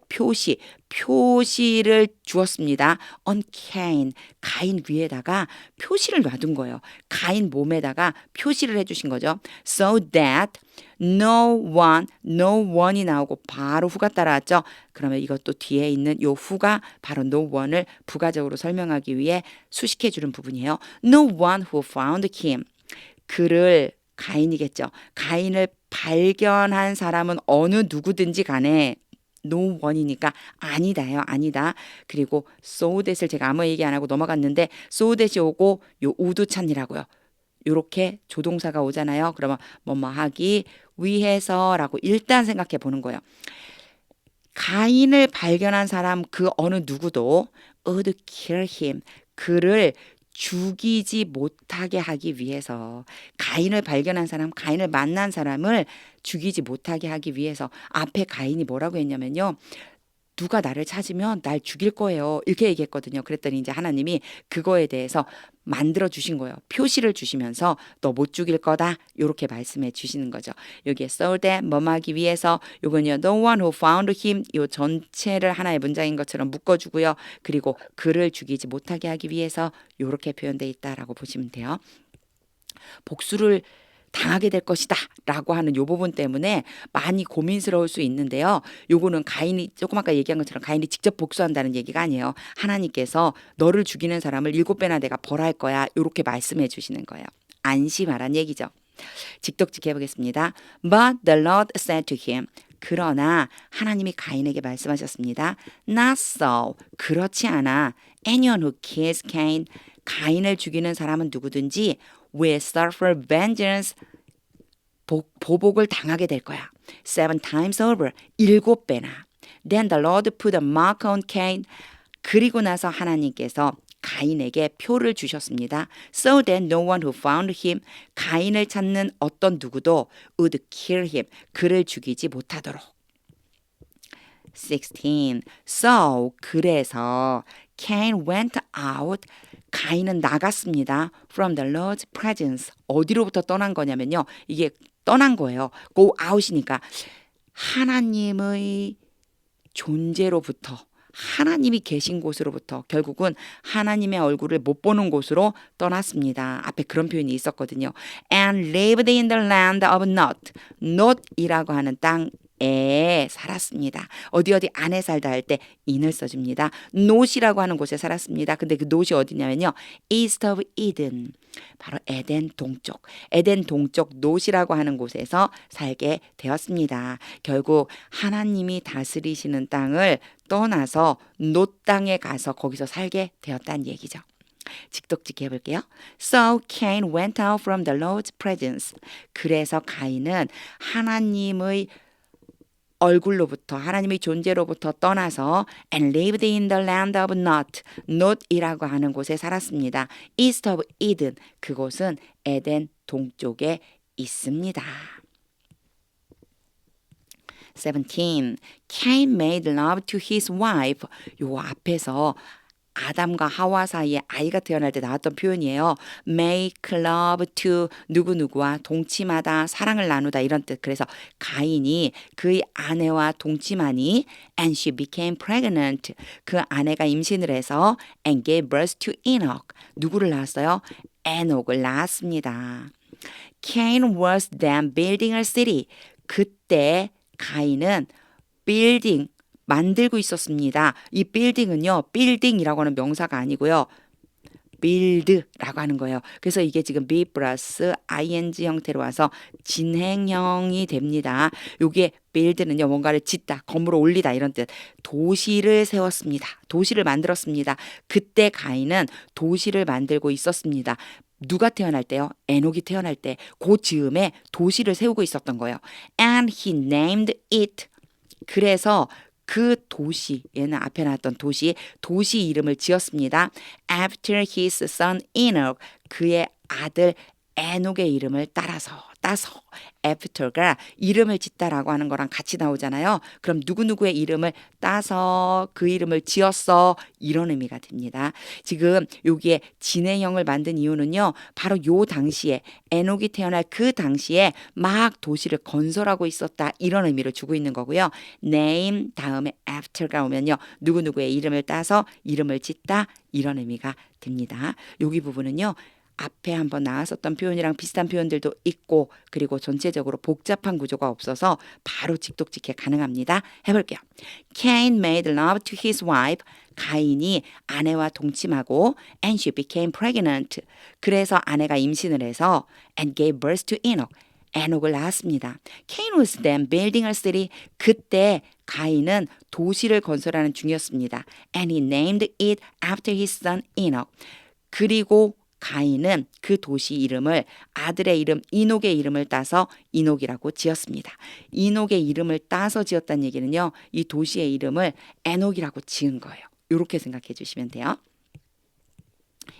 표시를 주었습니다. on Cain, 가인 위에다가 표시를 놔둔 거예요. 가인 몸에다가 표시를 해주신 거죠. So that no one이 나오고 바로 후가 따라왔죠. 그러면 이것도 뒤에 있는 요 후가 바로 no one을 부가적으로 설명하기 위해 수식해 주는 부분이에요. No one who found him. 그를 가인이겠죠. 가인을 발견한 사람은 어느 누구든지 간에 no one이니까 아니다요. 아니다. 그리고 so that을 제가 아무 얘기 안 하고 넘어갔는데 so that이 오고 요 우두찬이라고요. 요렇게 조동사가 오잖아요. 그러면 뭐뭐 하기 위해서라고 일단 생각해 보는 거예요. 가인을 발견한 사람 그 어느 누구도 would kill him. 그를 죽이지 못하게 하기 위해서 가인을 발견한 사람, 가인을 만난 사람을 죽이지 못하게 하기 위해서 앞에 가인이 뭐라고 했냐면요. 누가 나를 찾으면 날 죽일 거예요. 이렇게 얘기했거든요. 그랬더니 이제 하나님이 그거에 대해서 만들어 주신 거예요. 표시를 주시면서 너 못 죽일 거다. 이렇게 말씀해 주시는 거죠. 여기에 so that 뭐하기 위해서 요건요. No one who found him 요 전체를 하나의 문장인 것처럼 묶어주고요. 그리고 그를 죽이지 못하게 하기 위해서 이렇게 표현되어 있다라고 보시면 돼요. 복수를 당하게 될 것이다 라고 하는 요 부분 때문에 많이 고민스러울 수 있는데요. 요거는 가인이 조금 아까 얘기한 것처럼 가인이 직접 복수한다는 얘기가 아니에요. 하나님께서 너를 죽이는 사람을 7배나 내가 벌할 거야. 요렇게 말씀해 주시는 거예요. 안심하란 얘기죠. 직독직 해보겠습니다. But the Lord said to him. 그러나 하나님이 가인에게 말씀하셨습니다. Not so. 그렇지 않아. Anyone who kills Cain. 가인을 죽이는 사람은 누구든지 will suffer vengeance. 보복을 당하게 될 거야. 7 times over. 7배나. Then the Lord put a mark on Cain. 그리고 나서 하나님께서 가인에게 표를 주셨습니다. So that no one who found him. 가인을 찾는 어떤 누구도 would kill him. 그를 죽이지 못하도록. 16. So 그래서 Cain went out. 가인은 나갔습니다. From the Lord's presence. 어디로부터 떠난 거냐면요. 이게 떠난 거예요. Go out이니까 하나님의 존재로부터 하나님이 계신 곳으로부터 결국은 하나님의 얼굴을 못 보는 곳으로 떠났습니다. 앞에 그런 표현이 있었거든요. And lived in the land of Nod. Nod이라고 하는 땅에 살았습니다. 어디 안에 살다 할 때 in을 써줍니다. Nod이라고 하는 곳에 살았습니다. 근데 그 Nod이 어디냐면요. East of Eden. 바로 에덴 동쪽. 에덴 동쪽 Nod이라고 하는 곳에서 살게 되었습니다. 결국 하나님이 다스리시는 땅을 떠나서 놋 땅에 가서 거기서 살게 되었다는 얘기죠. 직독직 해볼게요. So Cain went out from the Lord's presence. 그래서 가인은 하나님의 얼굴로부터 하나님의 존재로부터 떠나서 and lived in the land of Nod. Nod이라고 하는 곳에 살았습니다. East of Eden. 그곳은 에덴 동쪽에 있습니다. 17. Cain made love to his wife. 요 앞에서 아담과 하와 사이에 아이가 태어날 때 나왔던 표현이에요. Make love to 누구누구와 동침하다, 사랑을 나누다 이런 뜻. 그래서 가인이 그의 아내와 동침하니 and she became pregnant. 그 아내가 임신을 해서 and gave birth to Enoch. 누구를 낳았어요? 에녹을 낳았습니다. Cain was then building a city. 그때 가인은 빌딩 만들고 있었습니다. 이 빌딩은요. 빌딩이라고 하는 명사가 아니고요. build라고 하는 거예요. 그래서 이게 지금 be 플러스 ing 형태로 와서 진행형이 됩니다. 요게 build는요. 뭔가를 짓다, 건물을 올리다 이런 뜻. 도시를 세웠습니다. 도시를 만들었습니다. 그때 가인은 도시를 만들고 있었습니다. 누가 태어날 때요? 에녹이 태어날 때 그 즈음에 도시를 세우고 있었던 거예요. And he named it. 그래서 그 도시, 얘는 앞에 나왔던 도시 이름을 지었습니다. After his son Enoch, 그의 아들 에녹의 이름을 따서 after가 이름을 짓다라고 하는 거랑 같이 나오잖아요. 그럼 누구누구의 이름을 따서 그 이름을 지었어 이런 의미가 됩니다. 지금 여기에 진행형을 만든 이유는요. 바로 요 당시에 에녹이 태어날 그 당시에 막 도시를 건설하고 있었다 이런 의미를 주고 있는 거고요. name 다음에 after가 오면요. 누구누구의 이름을 따서 이름을 짓다 이런 의미가 됩니다. 여기 부분은요. 앞에 한번 나왔었던 표현이랑 비슷한 표현들도 있고 그리고 전체적으로 복잡한 구조가 없어서 바로 직독직해 가능합니다. 해볼게요. Cain made love to his wife. 가인이 아내와 동침하고 and she became pregnant. 그래서 아내가 임신을 해서 and gave birth to Enoch. 에녹을 낳았습니다. Cain was then building a city. 그때 가인은 도시를 건설하는 중이었습니다. And he named it after his son Enoch. 그리고 가인은 그 도시 이름을 아들의 이름 이녹의 이름을 따서 이녹이라고 지었습니다. 이녹의 이름을 따서 지었다는 얘기는요. 이 도시의 이름을 에녹이라고 지은 거예요. 이렇게 생각해 주시면 돼요.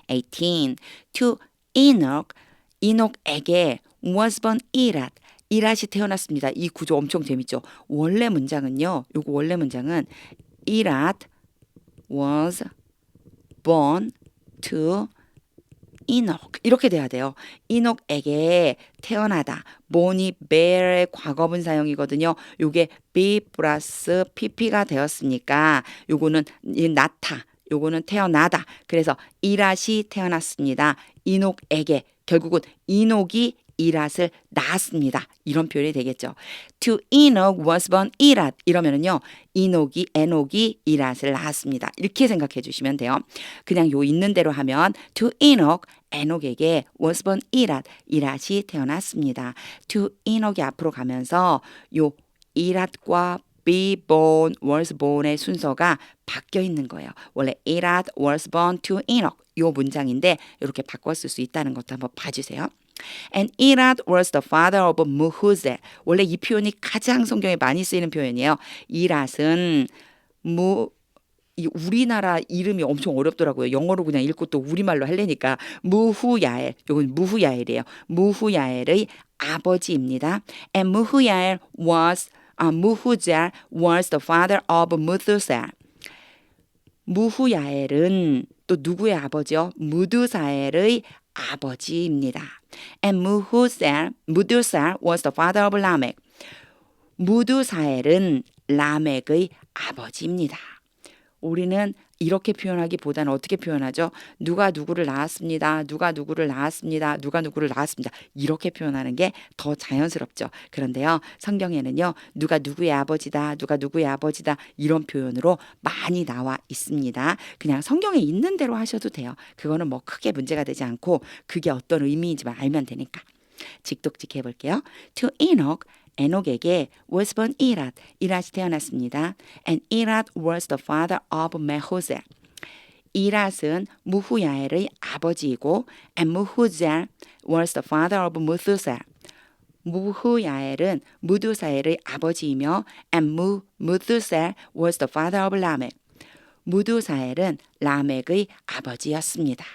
18. To Enoch, 이녹에게 was born 이랏. 이랏이 태어났습니다. 이 구조 엄청 재밌죠. 원래 문장은요. 요거 원래 문장은 이랏 was born to 이녹 이렇게 돼야 돼요. 이녹에게 태어나다. born이 bear의 과거분 사용이거든요. 요게 be 플러스 pp가 되었으니까 요거는 낳다. 요거는 태어나다. 그래서 이랏이 태어났습니다. 이녹에게 결국은 이녹이 이랏을 낳았습니다. 이런 표현이 되겠죠. To Enoch was born 이랏 이러면은요. 에녹이 이랏을 낳았습니다. 이렇게 생각해 주시면 돼요. 그냥 요 있는 대로 하면 To Enoch 에녹에게 was born 이랏이 태어났습니다. To Enoch이 앞으로 가면서 요 이랏과 be born, was born의 순서가 바뀌어 있는 거예요. 원래 이랏 was born to Enoch 요 문장인데 이렇게 바꿨을 수 있다는 것도 한번 봐주세요. And 이랏 was the father of 무후셀. 원래 이 표현이 가장 성경에 많이 쓰이는 표현이에요. 이랏은 이 우리나라 이름이 엄청 어렵더라고요. 영어로 그냥 읽고 또 우리말로 하려니까 무후야엘. 이건 무후야엘이에요. 무후야엘의 아버지입니다. And 무후야엘 was 무후젤 was the father of 무두셀. 무후야엘은 또 누구의 아버지요? 무두사엘의 아버지입니다. And 무두살 was the father of 라멕. 무두사엘은 라멕의 아버지입니다. 우리는 이렇게 표현하기보다는 어떻게 표현하죠? 누가 누구를 낳았습니다. 누가 누구를 낳았습니다. 누가 누구를 낳았습니다. 이렇게 표현하는 게 더 자연스럽죠. 그런데요. 성경에는요. 누가 누구의 아버지다. 누가 누구의 아버지다. 이런 표현으로 많이 나와 있습니다. 그냥 성경에 있는 대로 하셔도 돼요. 그거는 뭐 크게 문제가 되지 않고 그게 어떤 의미인지만 알면 되니까. 직독직 해볼게요. To Enoch 에녹에게 was born 이랏이 태어났습니다. And 이랏 was the father of 메후셀. 이랏은 무후야엘의 아버지이고 and 무후젤 was the father of 무두셀. 무후야엘은 무두사엘의 아버지이며 and 무두셀 was the father of 라멕. 무두사엘은 라멕의 아버지였습니다.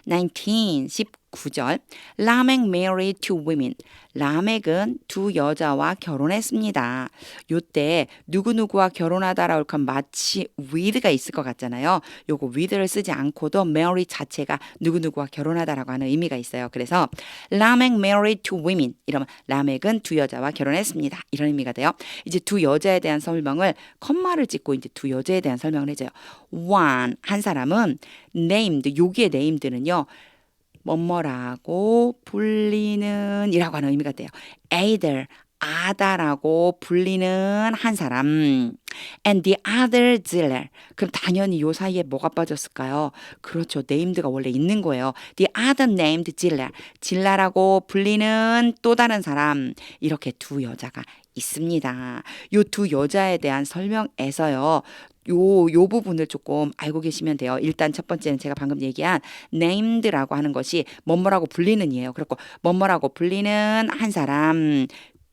19절 라멕 married two women. 라멕은 두 여자와 결혼했습니다. 요때 누구누구와 결혼하다라고 하면 마치 with가 있을 것 같잖아요. 요거 with를 쓰지 않고도 marry 자체가 누구누구와 결혼하다라고 하는 의미가 있어요. 그래서 라멕 married two women 이러면 라멕은 두 여자와 결혼했습니다. 이런 의미가 돼요. 이제 두 여자에 대한 설명을 컴마를 찍고 이제 두 여자에 대한 설명을 해줘요. one 한 사람은 named 여기에 named는요. 뭐뭐라고 불리는 이라고 하는 의미가 돼요. either 아다라고 불리는 한 사람. And the other Ziller. 그럼 당연히 요 사이에 뭐가 빠졌을까요? 그렇죠. named가 원래 있는 거예요. The other named Ziller. 질라라고 불리는 또 다른 사람. 이렇게 두 여자가 있습니다. 요 두 여자에 대한 설명에서요. 요 부분을 조금 알고 계시면 돼요. 일단 첫 번째는 제가 방금 얘기한 named라고 하는 것이 뭐뭐라고 불리는 이에요. 그렇고 뭐뭐라고 불리는 한 사람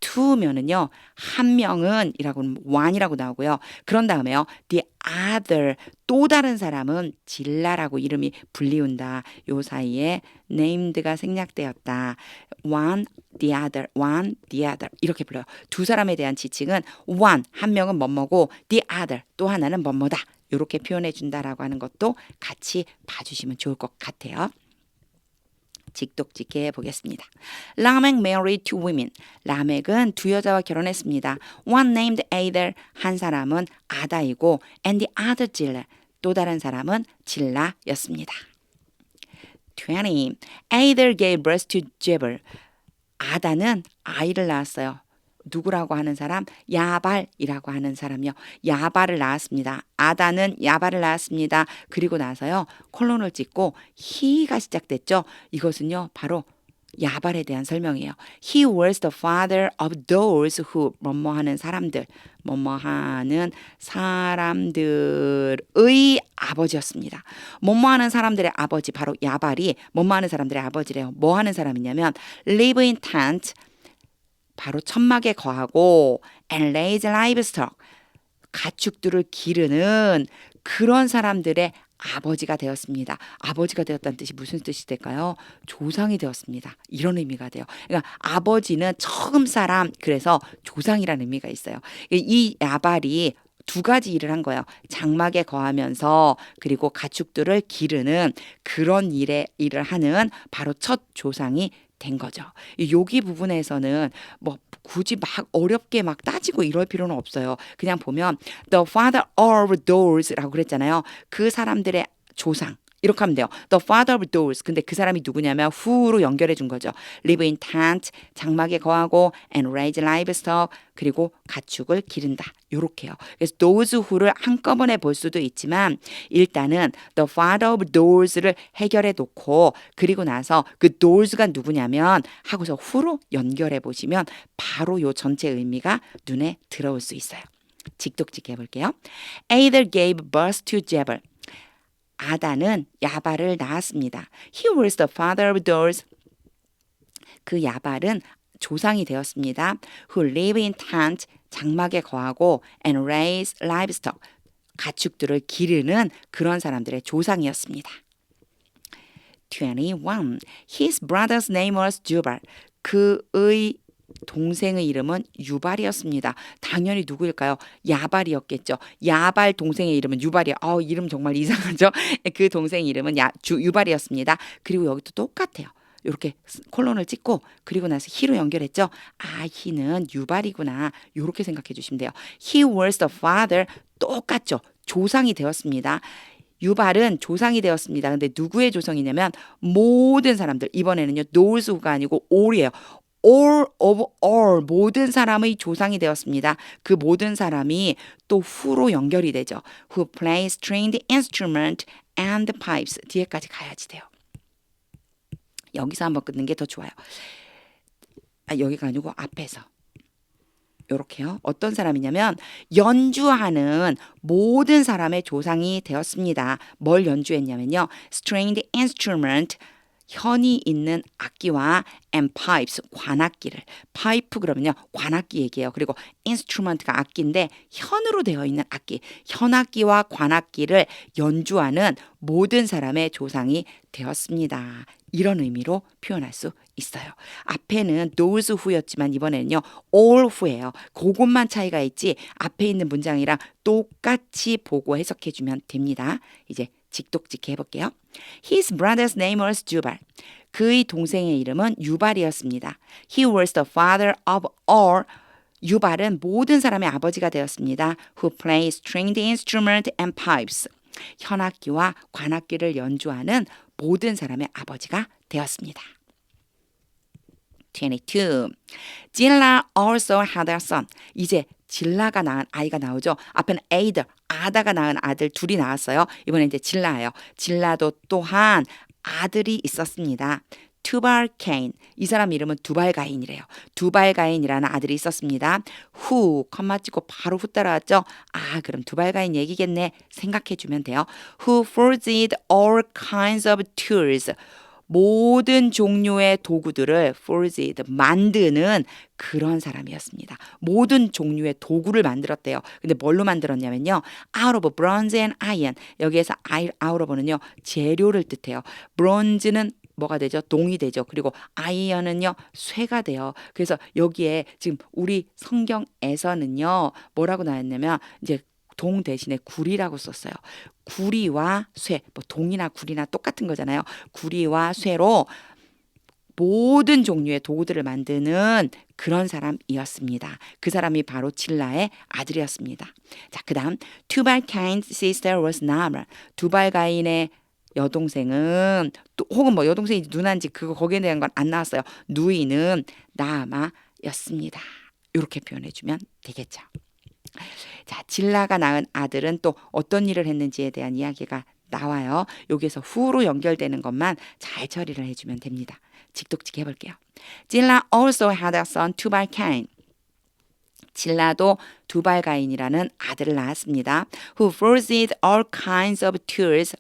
two면은요, 한 명은 이라고 하면 one이라고 나오고요. 그런 다음에요, the other, 또 다른 사람은 질라라고 이름이 불리운다. 요 사이에 named가 생략되었다. one, the other, one, the other 이렇게 불러요. 두 사람에 대한 지칭은 one, 한 명은 뭐뭐고 the other, 또 하나는 뭐뭐다. 이렇게 표현해 준다라고 하는 것도 같이 봐주시면 좋을 것 같아요. 직독직해 보겠습니다. 라멕 married two women. 라멕은 두 여자와 결혼했습니다. One named Ader, 한 사람은 아다이고 and the other Zillah, 또 다른 사람은 질라였습니다. 20. Ader gave birth to Jebel. 아다는 아이를 낳았어요. 누구라고 하는 사람? 야발이라고 하는 사람이요. 야발을 낳았습니다. 아다는 야발을 낳았습니다. 그리고 나서요, 콜론을 찍고 he가 시작됐죠. 이것은요, 바로 야발에 대한 설명이에요. He was the father of those who 뭐뭐하는 사람들, 뭐뭐하는 사람들의 아버지였습니다. 뭐뭐하는 사람들의 아버지, 바로 야발이 뭐뭐하는 사람들의 아버지래요. 뭐하는 사람이냐면 live in tent, 바로 천막에 거하고 and raise livestock, 가축들을 기르는 그런 사람들의 아버지가 되었습니다. 아버지가 되었다는 뜻이 무슨 뜻이 될까요? 조상이 되었습니다. 이런 의미가 돼요. 그러니까 아버지는 처음 사람, 그래서 조상이라는 의미가 있어요. 이 야발이 두 가지 일을 한 거예요. 장막에 거하면서 그리고 가축들을 기르는 그런 일을 하는 바로 첫 조상이 된 거죠. 여기 부분에서는 뭐 굳이 막 어렵게 막 따지고 이럴 필요는 없어요. 그냥 보면 the father of thos라고 그랬잖아요. 그 사람들의 조상. 이렇게 하면 돼요. The father of those. 근데 그 사람이 누구냐면 who로 연결해 준 거죠. live in tent, 장막에 거하고 and raise livestock, 그리고 가축을 기른다. 요렇게요. 그래서 those who를 한꺼번에 볼 수도 있지만 일단은 the father of those를 해결해 놓고 그리고 나서 그 those가 누구냐면 하고서 who로 연결해 보시면 바로 요 전체 의미가 눈에 들어올 수 있어요. 직독직해 볼게요. Ader gave birth to Jebel. 아다는 야발을 낳았습니다. He was the father of those. 그 야발은 조상이 되었습니다. Who live in tent, 장막에 거하고 and raise livestock, 가축들을 기르는 그런 사람들의 조상이었습니다. 21. His brother's name was Jubal. 그의 동생의 이름은 유발이었습니다. 당연히 누구일까요? 야발이었겠죠. 야발 동생의 이름은 유발이야. 이름 정말 이상하죠? 그 동생 이름은 유발이었습니다. 그리고 여기도 똑같아요. 이렇게 콜론을 찍고 그리고 나서 he로 연결했죠. he는 유발이구나. 이렇게 생각해 주시면 돼요. He was the father. 똑같죠. 조상이 되었습니다. 유발은 조상이 되었습니다. 근데 누구의 조상이냐면 모든 사람들. 이번에는요. those who가 아니고 all이에요. all of all, 모든 사람의 조상이 되었습니다. 그 모든 사람이 또 who로 연결이 되죠. Who play stringed instrument and pipes. 뒤에까지 가야지 돼요. 여기서 한번 끊는 게 더 좋아요. 여기가 아니고 앞에서. 요렇게요. 어떤 사람이냐면 연주하는 모든 사람의 조상이 되었습니다. 뭘 연주했냐면요. stringed instrument, 현이 있는 악기와 and pipes, 관악기를. 파이프 그러면요. 관악기 얘기예요. 그리고 instrument가 악기인데 현으로 되어 있는 악기. 현악기와 관악기를 연주하는 모든 사람의 조상이 되었습니다. 이런 의미로 표현할 수 있어요. 앞에는 those who였지만 이번에는요. all who예요. 그것만 차이가 있지 앞에 있는 문장이랑 똑같이 보고 해석해 주면 됩니다. 이제 직독직해 해볼게요. His brother's name was Jubal. 그의 동생의 이름은 유발이었습니다. He was the father of all. 유발은 모든 사람의 아버지가 되었습니다. Who play stringed instrument and pipes. 현악기와 관악기를 연주하는 모든 사람의 아버지가 되었습니다. 22. Zillah also had a son. 이제 질라가 낳은 아이가 나오죠. 앞에는 Ader, 아다가 낳은 아들 둘이 나왔어요. 이번에 이제 질라예요. 질라도 또한 아들이 있었습니다. 투발가인, 이 사람 이름은 두발가인이래요. 두발가인이라는 아들이 있었습니다. Who, 컴마 찍고 바로 후 따라왔죠. 그럼 두발가인 얘기겠네 생각해 주면 돼요. Who forged all kinds of tools. 모든 종류의 도구들을 forged, 만드는 그런 사람이었습니다. 모든 종류의 도구를 만들었대요. 근데 뭘로 만들었냐면요. out of bronze and iron. 여기에서 out of는요. 재료를 뜻해요. bronze는 뭐가 되죠? 동이 되죠. 그리고 아이언은요, 쇠가 돼요. 그래서 여기에 지금 우리 성경에서는요, 뭐라고 나왔냐면, 이제 동 대신에 구리라고 썼어요. 구리와 쇠, 뭐 동이나 구리나 똑같은 거잖아요. 구리와 쇠로 모든 종류의 도구들을 만드는 그런 사람이었습니다. 그 사람이 바로 질라의 아들이었습니다. 자, 그 다음 투발카인's sister was 나아마. 두발가인의 여동생은 또 혹은 뭐 여동생이 누나인지 그거 거기에 대한 건 안 나왔어요. 누이는 나아마였습니다. 이렇게 표현해주면 되겠죠. 자, 질라가 낳은 아들은 또 어떤 일을 했는지에 대한 이야기가 나와요. 여기에서 후로 연결되는 것만 잘 처리를 해주면 됩니다. 직독직 해볼게요. 질라 also had a son 투발카인. 질라도 두발가인이라는 아들을 낳았습니다. Who forged all kinds of tools.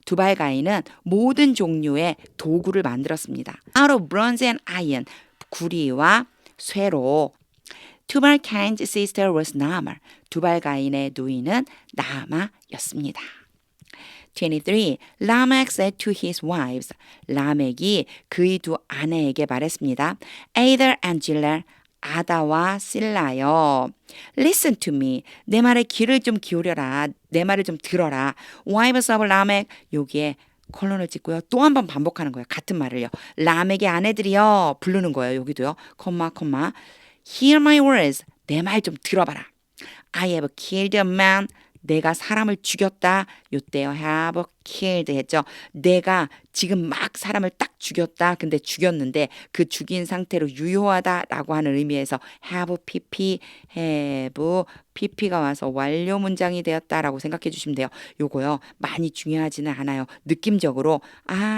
두발가인은 모든 종류의 도구를 만들었습니다. Out of bronze and iron. 구리와 쇠로. 투발카인's sister was 나아마. 두발가인의 누이는 나아마였습니다. 23. 라멕 said to his wives. 라멕이 그의 두 아내에게 말했습니다. Ader and Zillah. 아다와 실라요. Listen to me. 내 말에 귀를 좀 기울여라. 내 말을 좀 들어라. Wives of 라멕. 여기에 콜론을 찍고요. 또 한 번 반복하는 거예요. 같은 말을요. 라멕의 아내들이요. 부르는 거예요. 여기도요. 콤마. Hear my words. 내 말 좀 들어봐라. I have killed a man. 내가 사람을 죽였다. 요때요. have killed 했죠. 내가 지금 막 사람을 딱 죽였다. 근데 죽였는데 그 죽인 상태로 유효하다라고 하는 의미에서 have pp, have pp가 와서 완료 문장이 되었다라고 생각해 주시면 돼요. 요거요. 많이 중요하지는 않아요. 느낌적으로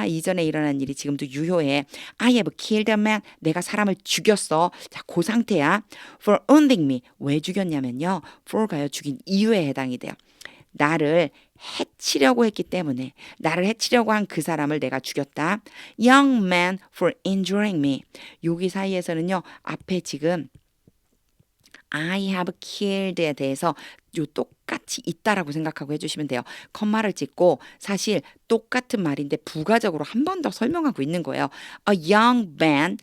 이전에 일어난 일이 지금도 유효해. I have killed a man. 내가 사람을 죽였어. 자, 그 상태야. For wounding me. 왜 죽였냐면요. for가요. 죽인 이유에 해당이 돼요. 나를 해치려고 했기 때문에 나를 해치려고 한 그 사람을 내가 죽였다. Young man for injuring me. 여기 사이에서는요. 앞에 지금 I have killed에 대해서 요 똑같이 있다라고 생각하고 해주시면 돼요. 컴마를 찍고 사실 똑같은 말인데 부가적으로 한 번 더 설명하고 있는 거예요. A young man.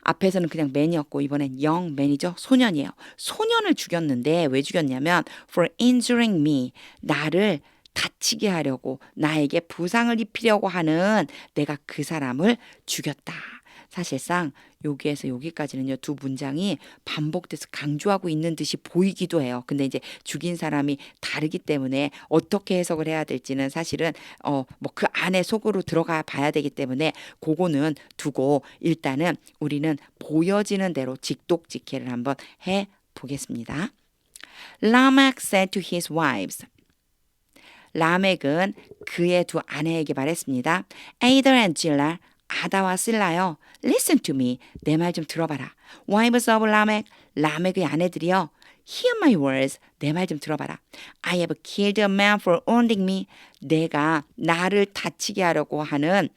앞에서는 그냥 man이었고 이번엔 young man이죠. 소년이에요. 소년을 죽였는데 왜 죽였냐면 for injuring me. 나를 다치게 하려고 나에게 부상을 입히려고 하는 내가 그 사람을 죽였다. 사실상 여기에서 여기까지는요. 두 문장이 반복돼서 강조하고 있는 듯이 보이기도 해요. 근데 이제 죽인 사람이 다르기 때문에 어떻게 해석을 해야 될지는 사실은 뭐 그 안에 속으로 들어가 봐야 되기 때문에 그거는 두고 일단은 우리는 보여지는 대로 직독직해를 한번 해 보겠습니다. Lamech said to his wives. 라멕은 그의 두 아내에게 말했습니다. Ader and Zillah. 아다와 실라요. Listen to me. 내 말 좀 들어봐라. Wives of 라멕. 라멕의 아내들이요. Hear my words. 내 말 좀 들어봐라. I have killed a man for wounding me. 내가 나를 다치게 하려고 하는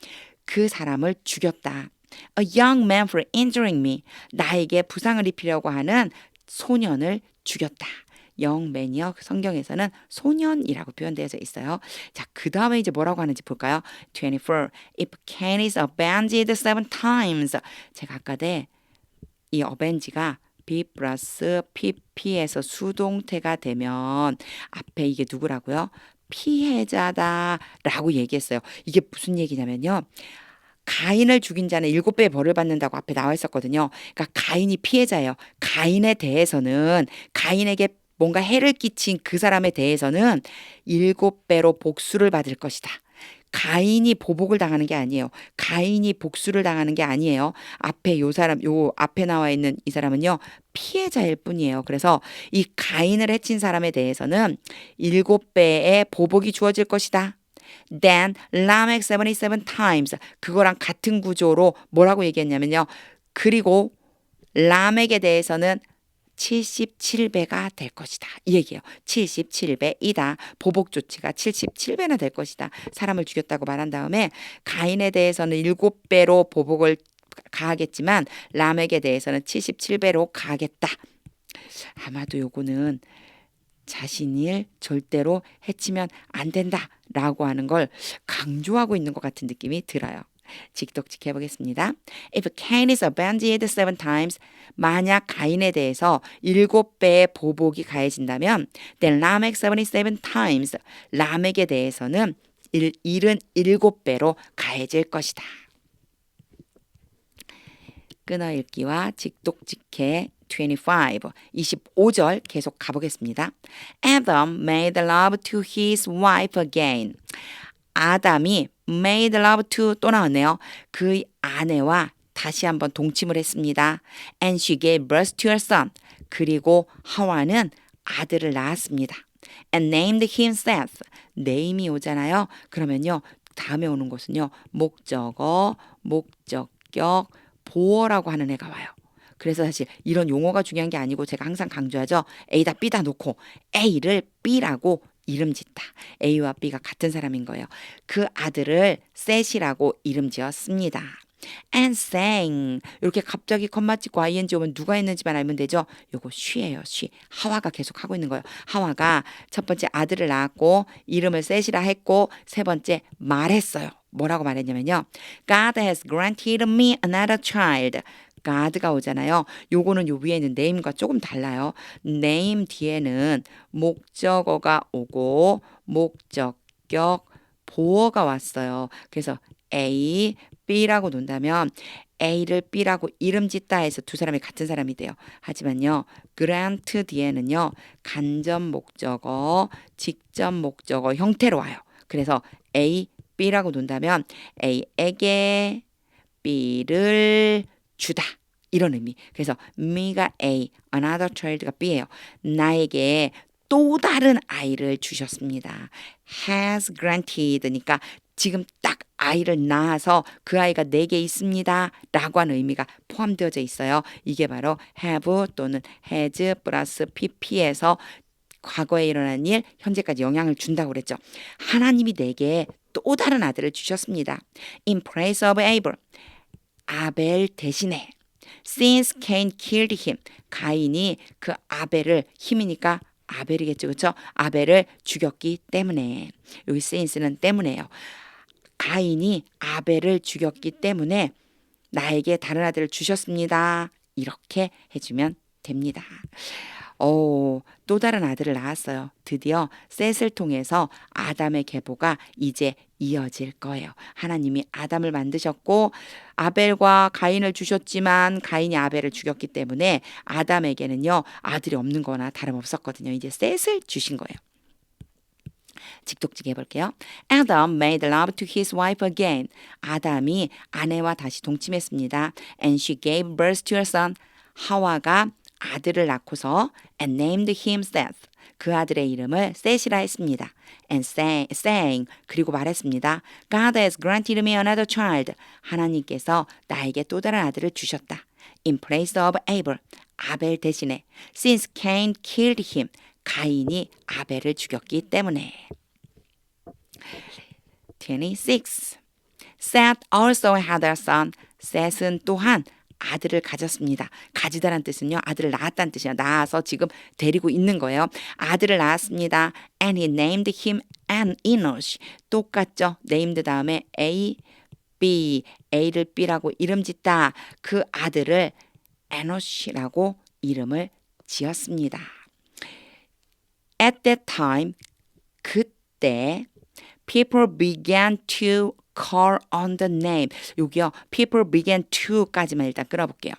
그 사람을 죽였다. A young man for injuring me. 나에게 부상을 입히려고 하는 소년을 죽였다. 영맨이요. 성경에서는 소년이라고 표현되어져 있어요. 자, 그 다음에 이제 뭐라고 하는지 볼까요? 24. If Cain is avenged 7 times. 제가 아까 이 avenge가 be 플러스 pp에서 수동태가 되면 앞에 이게 누구라고요? 피해자다라고 얘기했어요. 이게 무슨 얘기냐면요. 가인을 죽인 자는 7배의 벌을 받는다고 앞에 나와 있었거든요. 그러니까 가인이 피해자예요. 가인에 대해서는 가인에게 뭔가 해를 끼친 그 사람에 대해서는 7배로 복수를 받을 것이다. 가인이 보복을 당하는 게 아니에요. 가인이 복수를 당하는 게 아니에요. 앞에 요 앞에 나와 있는 이 사람은요, 피해자일 뿐이에요. 그래서 이 가인을 해친 사람에 대해서는 7배의 보복이 주어질 것이다. Then Lamech 77 times. 그거랑 같은 구조로 뭐라고 얘기했냐면요. 그리고 라멕에 대해서는 77배가 될 것이다. 이 얘기예요. 77배이다. 보복 조치가 77배나 될 것이다. 사람을 죽였다고 말한 다음에 가인에 대해서는 7배로 보복을 가하겠지만 라멕에 대해서는 77배로 가하겠다. 아마도 요거는 자신을 절대로 해치면 안 된다라고 하는 걸 강조하고 있는 것 같은 느낌이 들어요. 직독직 해보겠습니다. If Cain is avenged 7 times, 만약 가인에 대해서 7배의 보복이 가해진다면 then Lamech 77 times, 라멕에 대해서는 77배로 가해질 것이다. 끊어읽기와 직독직해 25절 계속 가보겠습니다. Adam made love to his wife again. 아담이 made love to 또 나왔네요. 그의 아내와 다시 한번 동침을 했습니다. And she gave birth to her son. 그리고 하와는 아들을 낳았습니다. And named him Seth. name이 오잖아요. 그러면요. 다음에 오는 것은요. 목적어, 목적격, 보어라고 하는 애가 와요. 그래서 사실 이런 용어가 중요한 게 아니고 제가 항상 강조하죠. A다 B다 놓고 A를 B라고 이름 짓다. A와 B가 같은 사람인 거예요. 그 아들을 셋이라고 이름 지었습니다. And sang. 이렇게 갑자기 컴마 찍고 ing 오면 누가 했는지만 알면 되죠. 요거 she예요. she. 하와가 계속 하고 있는 거예요. 하와가 첫 번째 아들을 낳았고 이름을 셋이라 했고 세 번째 말했어요. 뭐라고 말했냐면요. God has granted me another child. God가 오잖아요. 요거는 요 위에 있는 name과 조금 달라요. name 뒤에는 목적어가 오고 목적격 보어가 왔어요. 그래서 A, B라고 논다면 A를 B라고 이름 짓다 해서 두 사람이 같은 사람이 돼요. 하지만요. grant 뒤에는요. 간접 목적어, 직접 목적어 형태로 와요. 그래서 A, B라고 논다면 A에게 B를 주다. 이런 의미. 그래서 me가 A, another child가 B예요. 나에게 또 다른 아이를 주셨습니다. has granted니까 지금 딱 아이를 낳아서 그 아이가 내게 있습니다. 라고 하는 의미가 포함되어져 있어요. 이게 바로 have 또는 has 플러스 pp에서 과거에 일어난 일, 현재까지 영향을 준다고 그랬죠. 하나님이 내게 또 다른 아들을 주셨습니다. In place of Abel. 아벨 대신에 since Cain killed him. 가인이 그 아벨을 힘이니까 아벨이겠죠. 그렇죠? 아벨을 죽였기 때문에. 여기 since는 때문에요. 가인이 아벨을 죽였기 때문에 나에게 다른 아들을 주셨습니다. 이렇게 해주면 됩니다. 또 다른 아들을 낳았어요. 드디어 셋을 통해서 아담의 계보가 이제 이어질 거예요. 하나님이 아담을 만드셨고 아벨과 가인을 주셨지만 가인이 아벨을 죽였기 때문에 아담에게는요 아들이 없는 거나 다름없었거든요. 이제 셋을 주신 거예요. 직독직 해볼게요. Adam made love to his wife again. 아담이 아내와 다시 동침했습니다. And she gave birth to her son. 하와가 아들을 낳고서 and named him Seth. 그 아들의 이름을 셋이라 했습니다. And sang 그리고 말했습니다. God has granted me another child. 하나님께서 나에게 또 다른 아들을 주셨다. In place of Abel. 아벨 대신에 since Cain killed him. 가인이 아벨을 죽였기 때문에. 26. Seth also had a son. 셋은 또한 아들을 가졌습니다. 가지다란 뜻은요. 아들을 낳았다는 뜻이에요. 낳아서 지금 데리고 있는 거예요. 아들을 낳았습니다. And he named him Enosh. 똑같죠. named 다음에 A, B, A를 B라고 이름 짓다. 그 아들을 Enosh라고 이름을 지었습니다. At that time, 그때 people began to call on the name. 여기요. people began to까지만 일단 끌어볼게요.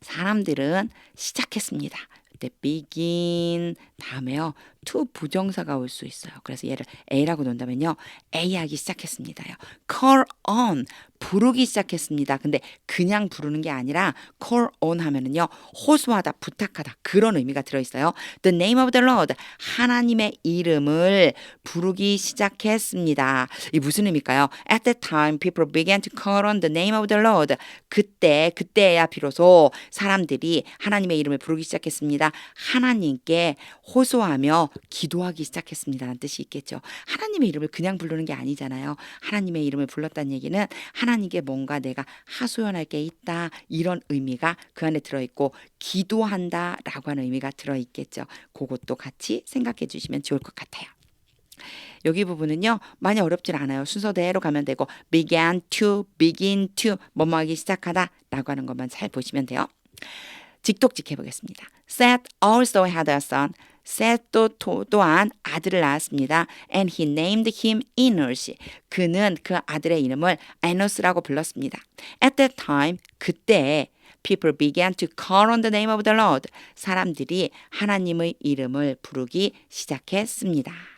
사람들은 시작했습니다. 그때 begin 다음에요. to 부정사가 올 수 있어요. 그래서 얘를 A라고 놓는다면요. A 하기 시작했습니다요. call on 부르기 시작했습니다. 근데 그냥 부르는 게 아니라 call on 하면은요. 호소하다, 부탁하다 그런 의미가 들어있어요. The name of the Lord 하나님의 이름을 부르기 시작했습니다. 이 무슨 의미일까요? At that time people began to call on the name of the Lord. 그때야 비로소 사람들이 하나님의 이름을 부르기 시작했습니다. 하나님께 호소하며 기도하기 시작했습니다라는 뜻이 있겠죠. 하나님의 이름을 그냥 부르는 게 아니잖아요. 하나님의 이름을 불렀다는 얘기는 하나님께 뭔가 내가 하소연할 게 있다 이런 의미가 그 안에 들어있고 기도한다라고 하는 의미가 들어있겠죠. 그것도 같이 생각해 주시면 좋을 것 같아요. 여기 부분은요 많이 어렵진 않아요. 순서대로 가면 되고 begin to 뭐뭐 하기 시작하다 라고 하는 것만 잘 보시면 돼요. 직독직 해보겠습니다. Seth also had a son. 셋도 또한 아들을 낳았습니다. And he named him Enos. 그는 그 아들의 이름을 에노스라고 불렀습니다. At that time, 그때 people began to call on the name of the Lord. 사람들이 하나님의 이름을 부르기 시작했습니다.